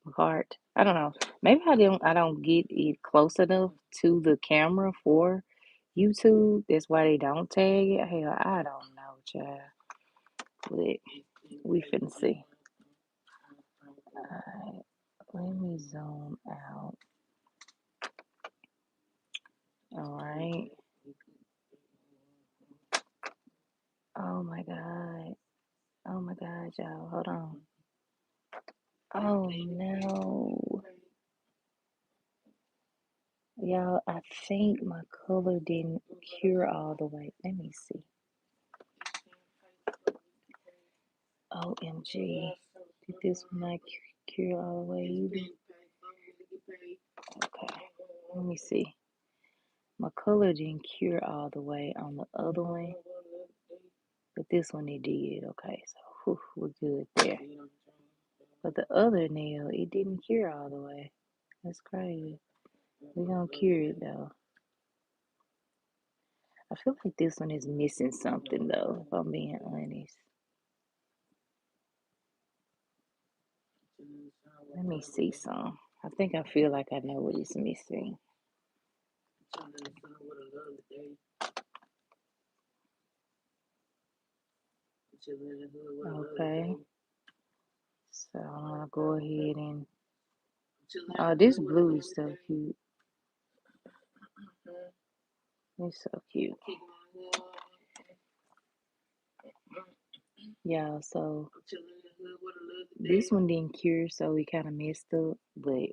[SPEAKER 1] McCart. I don't know. Maybe I don't get it close enough to the camera for YouTube. That's why they don't tag it. Hell, I don't know, child. But we finna see. Alright. Let me zoom out. Alright. Oh my god. Oh my god, y'all. Hold on. Oh no. Y'all, I think my color didn't cure all the way. Let me see. OMG. Did this one not cure all the way either? Okay. Let me see. My color didn't cure all the way on the other one. But this one it did. Okay, so whew, we're good there. But the other nail, it didn't cure all the way. That's crazy. We're gonna cure it though. I feel like this one is missing something though, if I'm being honest. Let me see some. I think I feel like I know what is missing. Okay. So I'll go ahead and oh, this blue is so cute. It's so cute. Yeah, so this one didn't cure, so we kind of messed up, but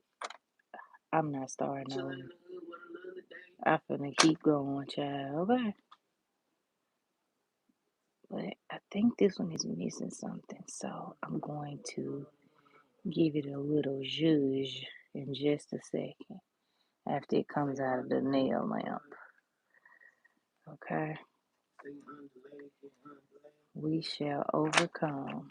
[SPEAKER 1] I'm not starting over. I'm finna keep going, child. Okay. But I think this one is missing something, so I'm going to give it a little zhuzh in just a second after it comes out of the nail lamp. Okay. We shall overcome.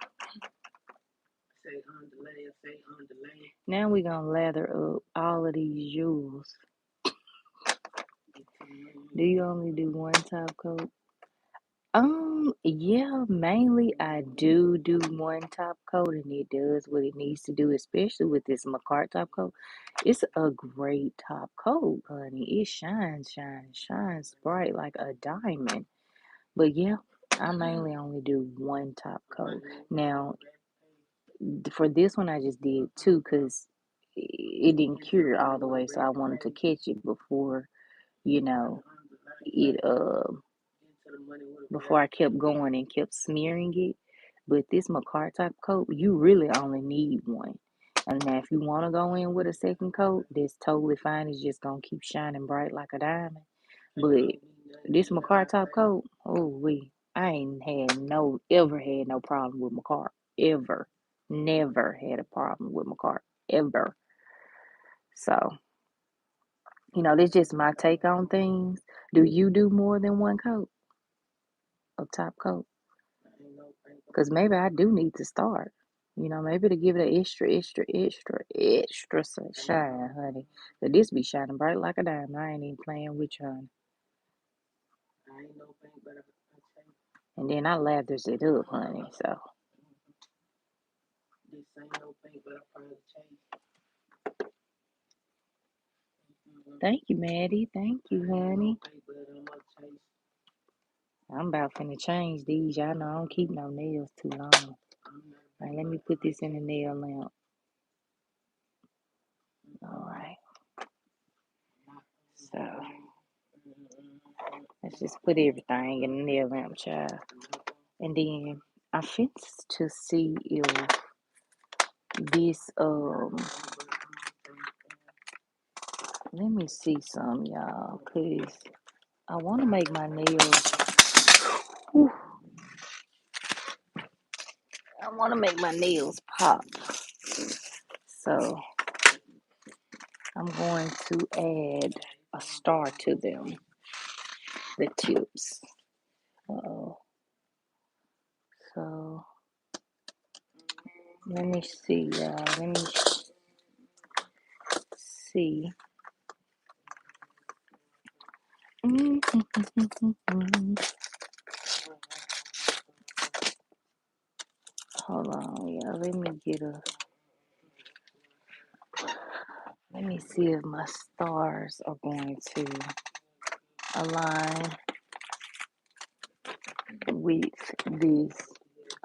[SPEAKER 1] Now we're gonna lather up all of these jewels. Do you only do one top coat? Yeah, mainly I do one top coat and it does what it needs to do, especially with this McCart top coat. It's a great top coat, honey. It shines bright like a diamond. But yeah, I mainly only do one top coat. Now, for this one, I just did two because it didn't cure all the way, so I wanted to catch it before, you know, it before I kept going and kept smearing it. But this Macar type coat, you really only need one. And now, if you want to go in with a second coat, that's totally fine. It's just gonna keep shining bright like a diamond. But this Macar top coat, oh I ain't ever had no problem with Macar ever, never had a problem with Macar ever. So that's just my take on things. Do you do more than one coat of top coat? Because maybe I do need to start. Maybe to give it an extra shine, honey. But this be shining bright like a diamond. I ain't even playing with you, honey. And then I lathers it up, honey. So thank you, Maddie. Thank you, honey. I'm about finna change these. Y'all know I don't keep no nails too long. All right, let me put this in the nail lamp. All right. So let's just put everything in the nail lamp, child. And then I fit to see if this let me see some, y'all, cause I want to make my nails. Whew, I want to make my nails pop. So I'm going to add a star to them, the tips. Uh-oh. So let me see, y'all. Let me see. Hold on, y'all. Let me see if my stars are going to align with this.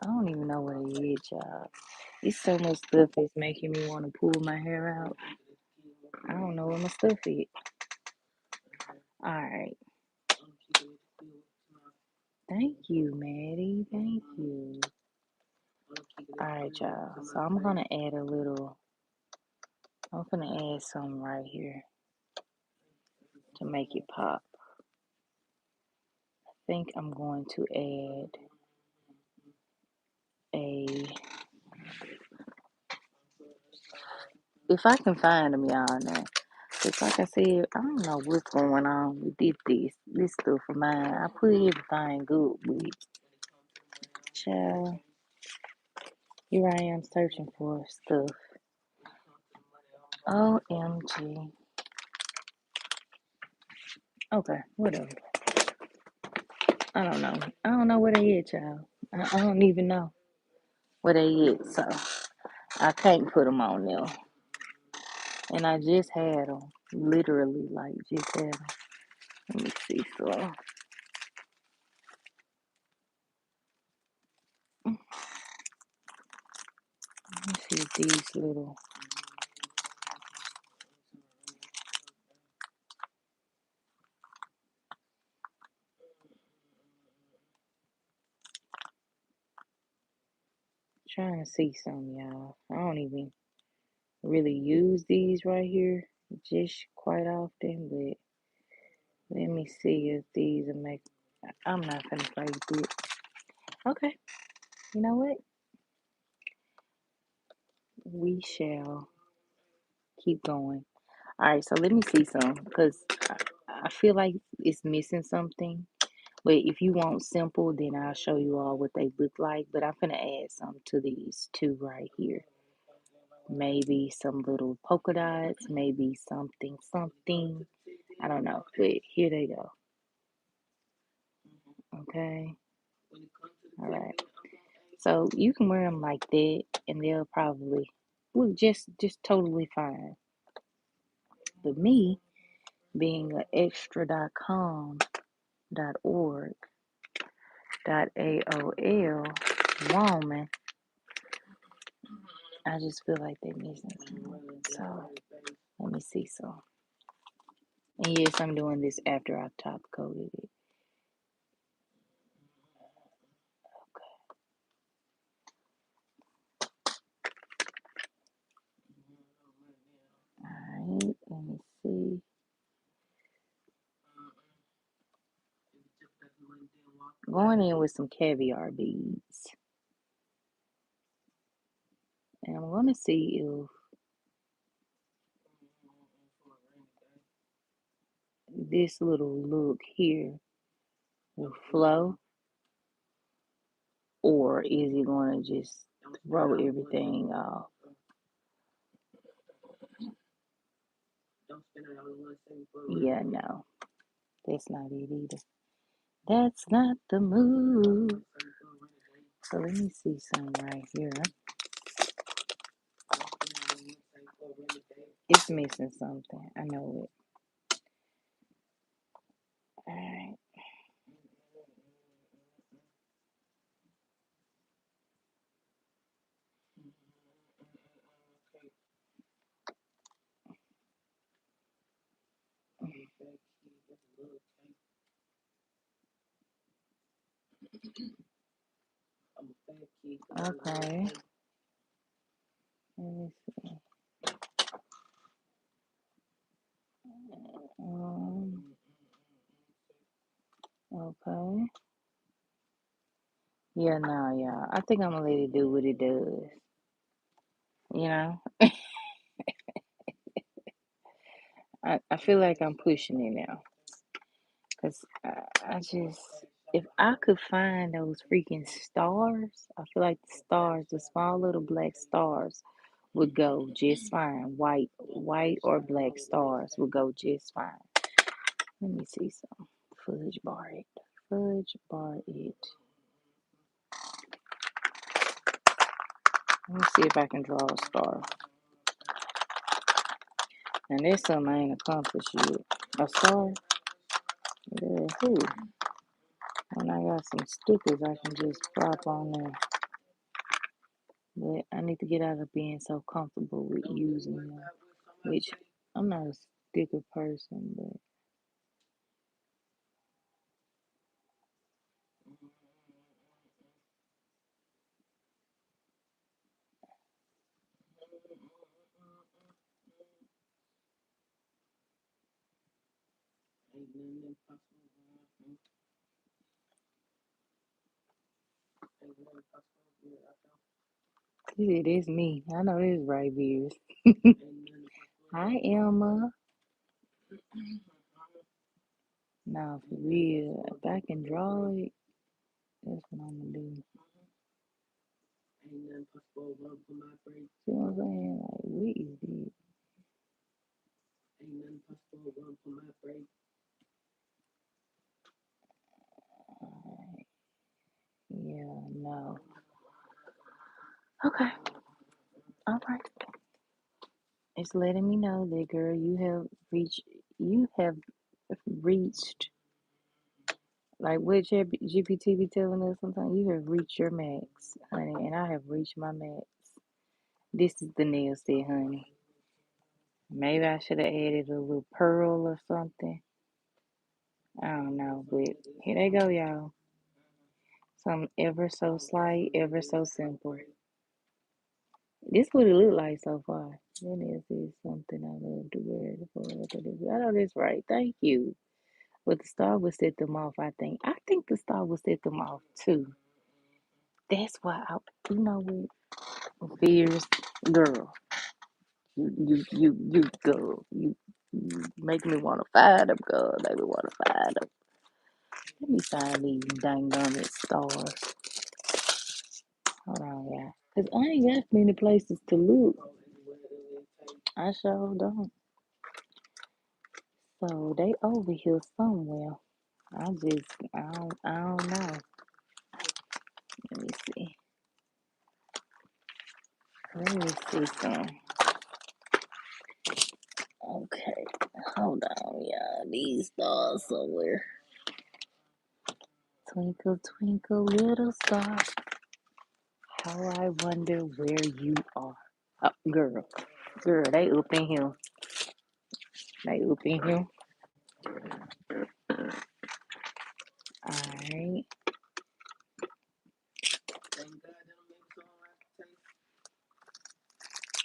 [SPEAKER 1] I don't even know what it is, y'all. It's so much stuff that's making me want to pull my hair out. I don't know what my stuff is. All right. Thank you, Maddie. Thank you. All right, y'all. So I'm going to add some right here to make it pop. I think I'm going to add if I can find them, y'all now. Because like I said, I don't know what's going on with this stuff of mine. I put everything good with. Child, here I am searching for stuff. OMG. Okay, whatever. I don't know. I don't know where they at, y'all. I don't even know where they at. So I can't put them on there. And I just had them. Literally, like, just had them. Let me see. So let me see if these little. Trying to see some, y'all. I don't even really use these right here just quite often, but let me see if these will make. I'm not gonna play with it. Okay, you know what? We shall keep going. All right, so let me see some because I feel like it's missing something. But if you want simple, then I'll show you all what they look like. But I'm gonna add some to these two right here. Maybe some little polka dots, maybe something. I don't know, but here they go. Okay. All right. So you can wear them like that, and they'll probably look just totally fine. But me, being an extra.com.org .aol woman, I just feel like they're missing something. So let me see some. And yes, I'm doing this after I top coated it. Alright, let me see. Going in with some caviar beads. And I'm gonna see if this little look here will flow, or is it gonna just throw everything off? Yeah, no, that's not it either. That's not the move. So let me see some right here. It's missing something. I know it. Alright. Okay. Let me see. Okay. Yeah, no, yeah. I think I'm gonna let it do what it does. You know? I feel like I'm pushing it now. Because I just, if I could find those freaking stars, I feel like the stars, the small little black stars, would go just fine. White or black stars would go just fine. Let me see some. Fudge bar it. Fudge bar it. Let me see if I can draw a star. And there's something I ain't accomplished yet. A star? Yeah, who? When I got some stickers I can just drop on there. But I need to get out of being so comfortable with using them. Which I'm not a sticker person, but it is me. I know this right, Beers. Hi, Emma. Now, for real, if I can draw it, that's what I'm gonna do. See what I'm saying? Like, what is this? Yeah, no. Okay. All right. It's letting me know that, girl, you have reached, like what GPT be telling us sometimes, you have reached your max, honey, and I have reached my max. This is the nail set, honey. Maybe I should have added a little pearl or something. I don't know, but here they go, y'all. Something ever so slight, ever so simple. This what it look like so far. Then is something I love to wear. I know that's right. Thank you. But the star would set them off, I think. I think the star would set them off too. That's why you know what? Fears, girl. You, girl. You make me want to fire them, girl. Make me want to fire them. Let me find these dang stars. Hold on, yeah. Because I ain't got many places to look. I sure don't. So they over here somewhere. I don't know. Let me see. Let me see some. Okay, hold on, yeah. These stars somewhere. Twinkle, twinkle, little star. How I wonder where you are. Oh, girl, they up in here. They up in here. All right.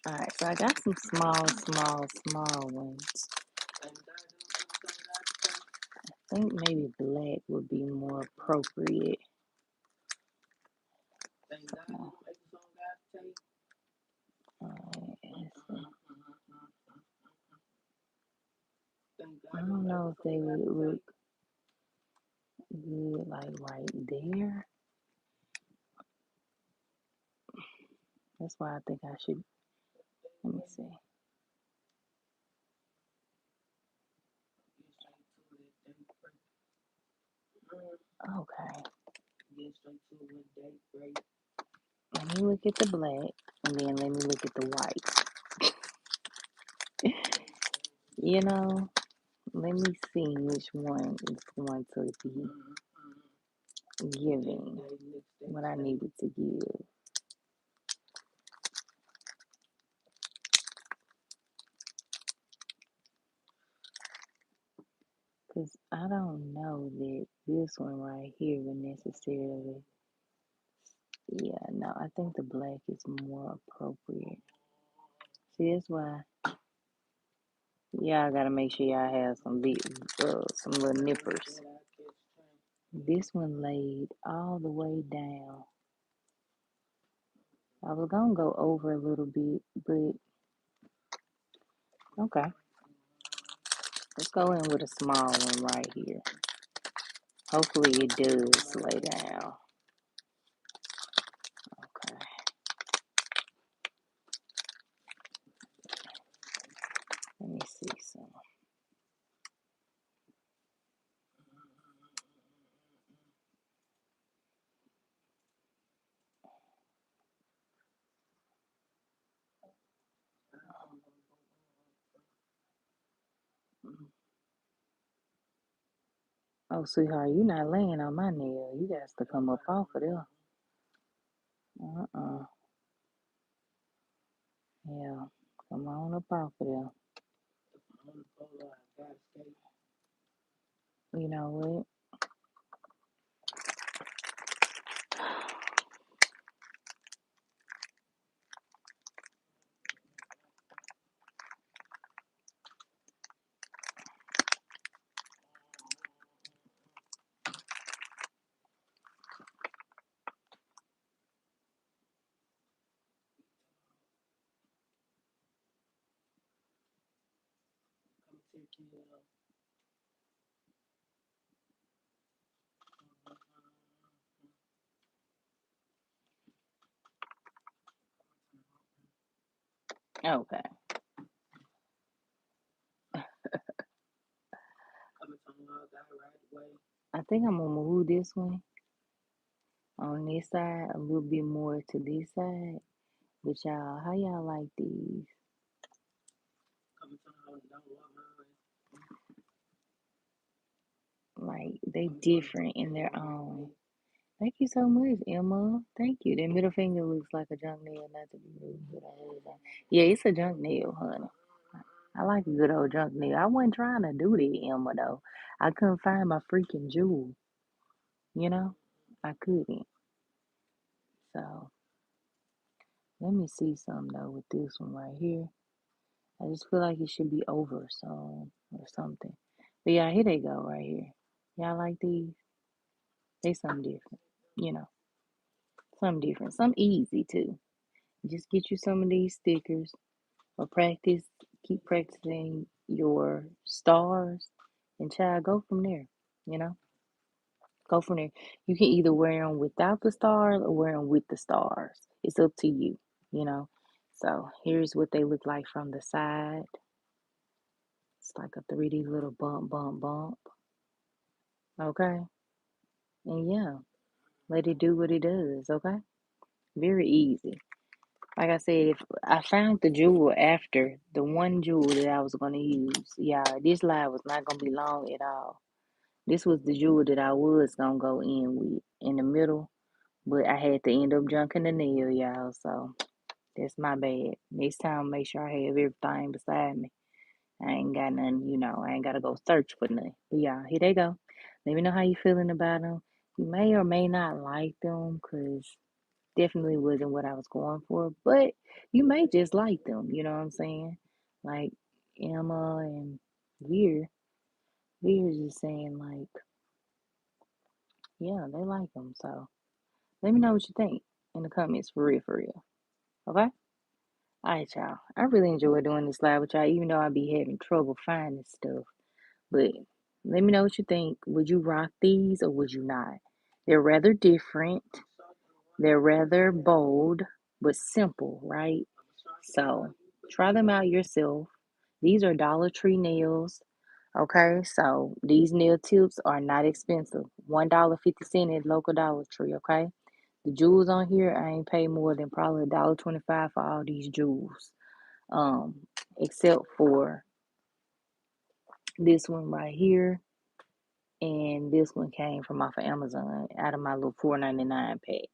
[SPEAKER 1] All right. So I got some small ones. I think maybe black would be more appropriate. I don't know if they would look good like right there. That's why I think I should. Let me see. Okay. Let me look at the black and then let me look at the white. You know, let me see which one is going to be giving what I needed to give. Because I don't know that this one right here would necessarily. Yeah, no, I think the black is more appropriate. See, that's why. Yeah, I gotta make sure y'all have some little nippers. This one laid all the way down. I was gonna go over a little bit, but okay. Let's go in with a small one right here. Hopefully it does lay down. Okay. Let me see some. Oh, sweetheart, you're not laying on my nail. You got to come up off of there. Uh-uh. Yeah. Come on up off of there. You know what? Okay. I think I'm gonna move this one on this side a little bit more to this side. But y'all, how y'all like these? Like they different in their own. Thank you so much, Emma. Thank you. That middle finger looks like a junk nail, not to be rude, but I heard that. Yeah, it's a junk nail, honey. I like a good old junk nail. I wasn't trying to do that, Emma, though. I couldn't find my freaking jewel, you know? I couldn't. So, let me see something, though, with this one right here. I just feel like it should be over some or something. But yeah, here they go right here. Y'all like these? They something different, you know? Something different. Some easy, too. Just get you some of these stickers or keep practicing your stars and child, go from there, you know? Go from there. You can either wear them without the stars or wear them with the stars. It's up to you, you know? So here's what they look like from the side. It's like a 3D little bump, bump, bump. Okay? And yeah, let it do what it does, okay? Very easy. Like I said, if I found the jewel after the one jewel that I was going to use, yeah, this live was not going to be long at all. This was the jewel that I was going to go in with in the middle, but I had to end up junking the nail, y'all. So That's my bad. Next time, make sure I have everything beside me. I ain't got nothing, I ain't got to go search for nothing. But yeah, here they go. Let me know how you feeling about them. You may or may not like them because definitely wasn't what I was going for, but you may just like them. You know what I'm saying? Like Emma and Veer. Veer's just saying, like, yeah, they like them. So let me know what you think in the comments for real, for real. Okay? All right, y'all. I really enjoy doing this live with y'all, even though I be having trouble finding stuff. But let me know what you think. Would you rock these or would you not? They're rather different. They're rather bold, but simple, right? So try them out yourself. These are Dollar Tree nails. Okay, so these nail tips are not expensive. $1.50 at local Dollar Tree. Okay, the jewels on here I ain't pay more than probably $1.25 for all these jewels. Um, except for this one right here, and this one came from off of Amazon out of my little $4.99 pack.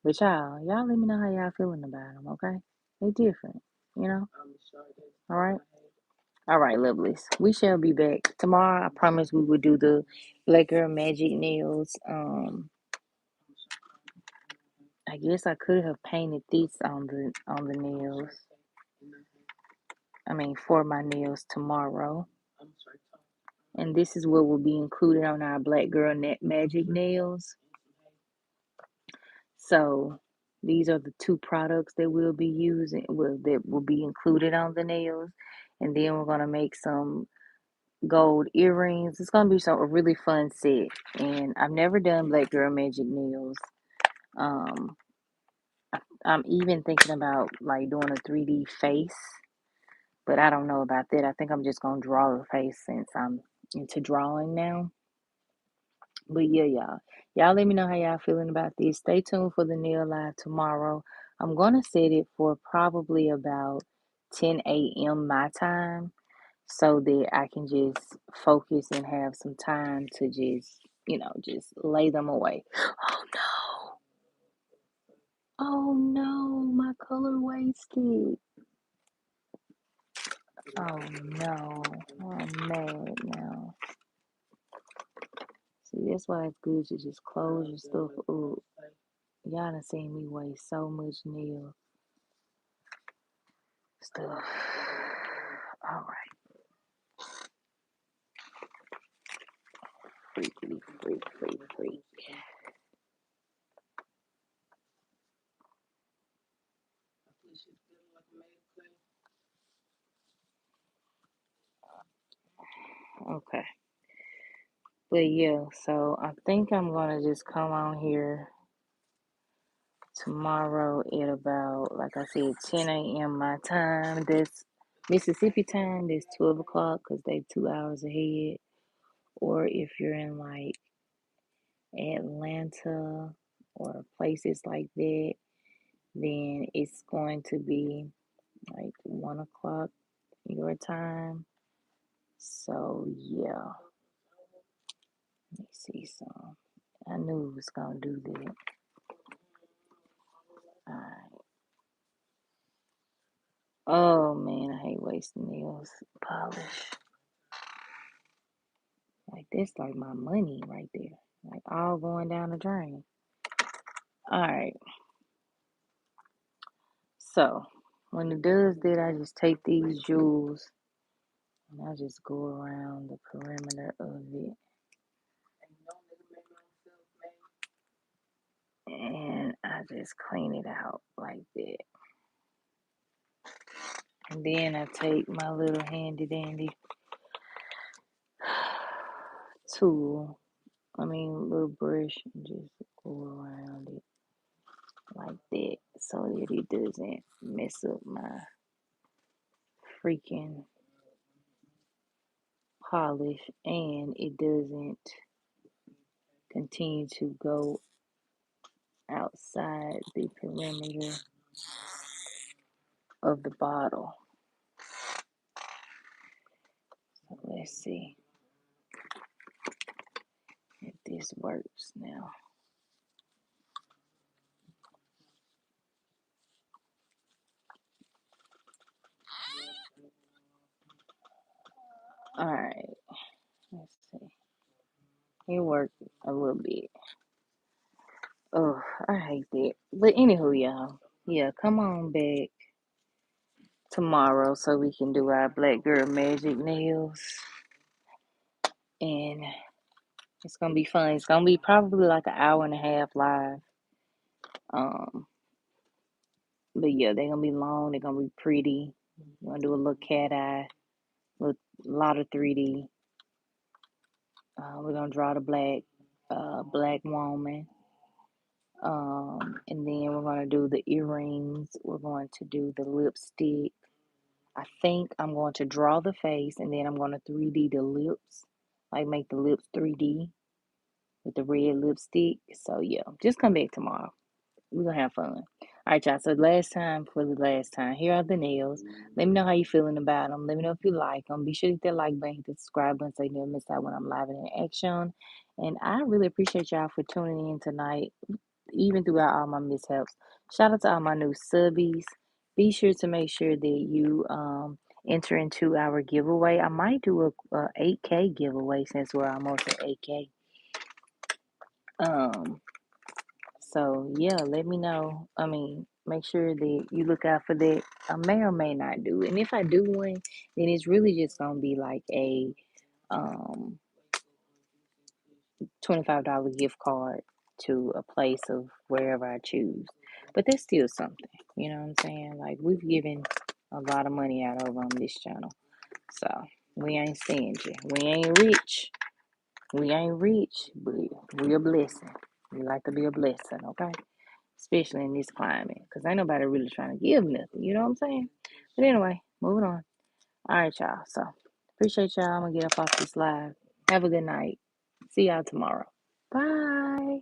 [SPEAKER 1] But y'all let me know how y'all feeling about them. Okay, they different, you know. All right. All right, lovelies. We shall be back tomorrow. I promise we will do the Black Girl Magic nails. I guess I could have painted this on the nails. I mean, for my nails tomorrow. And this is what will be included on our Black Girl Magic nails. So these are the two products that we'll be using, that will be included on the nails. And then we're gonna make some gold earrings. It's gonna be a really fun set. And I've never done Black Girl Magic nails. Um, I'm even thinking about like doing a 3D face, but I don't know about that. I think I'm just gonna draw a face since I'm into drawing now. But yeah, y'all let me know how y'all feeling about this. Stay tuned for the nail live tomorrow. I'm gonna set it for probably about 10 a.m. my time so that I can just focus and have some time to just lay them away. Oh no. Oh no, my color wasted. Oh no. I'm mad now. See, that's why it's good to just close your stuff up. Y'all done seen me waste so much nail stuff. All right. Freakity freak. Okay. But yeah, so I think I'm gonna just come on here tomorrow at about, like I said, 10 a.m. my time. That's Mississippi time. That's 12 o'clock because they 2 hours ahead. Or if you're in like Atlanta or places like that, then it's going to be like 1 o'clock your time. So yeah, let me see some. I knew it was gonna do that. Alright. Oh man, I hate wasting nails polish. Like that's like my money right there. Like all going down the drain. Alright. So when it does that, I just take these jewels and I just go around the perimeter of it. And I just clean it out like that. And then I take my little handy dandy tool, little brush, and just go around it like that so that it doesn't mess up my freaking polish and it doesn't continue to go outside the perimeter of the bottle. So let's see if this works now. All right. Let's see. It worked a little bit. Oh, I hate that. But anywho, y'all. Yeah, come on back tomorrow so we can do our Black Girl Magic nails. And it's gonna be fun. It's gonna be probably like an hour and a half live. Um, but yeah, they're gonna be long, they're gonna be pretty. We're gonna do a little cat eye, a lot of 3D. We're gonna draw the black woman. And then we're gonna do the earrings. We're going to do the lipstick. I think I'm going to draw the face and then I'm going to 3D the lips, like make the lips 3D with the red lipstick. So yeah, just come back tomorrow. We're gonna have fun. All right, y'all. So last time, here are the nails. Let me know how you feeling about them. Let me know if you like them. Be sure to hit that like button, hit the subscribe button so you never miss out when I'm live and in action. And I really appreciate y'all for tuning in tonight, even throughout all my mishaps. Shout out to all my new subbies. Be sure to make sure that you enter into our giveaway. I might do a 8K giveaway since we're almost at 8K. Um, so yeah, let me know. I mean, make sure that you look out for that. I may or may not do it. And if I do one, then it's really just gonna be like a um $25 gift card to a place of wherever I choose. But that's still something. You know what I'm saying? Like we've given a lot of money out over on this channel. So we ain't stingy. We ain't rich. We ain't rich, but we a blessing. We like to be a blessing, okay? Especially in this climate, because ain't nobody really trying to give nothing. You know what I'm saying? But anyway, moving on. All right, y'all. So appreciate y'all. I'm gonna get up off this live. Have a good night. See y'all tomorrow. Bye.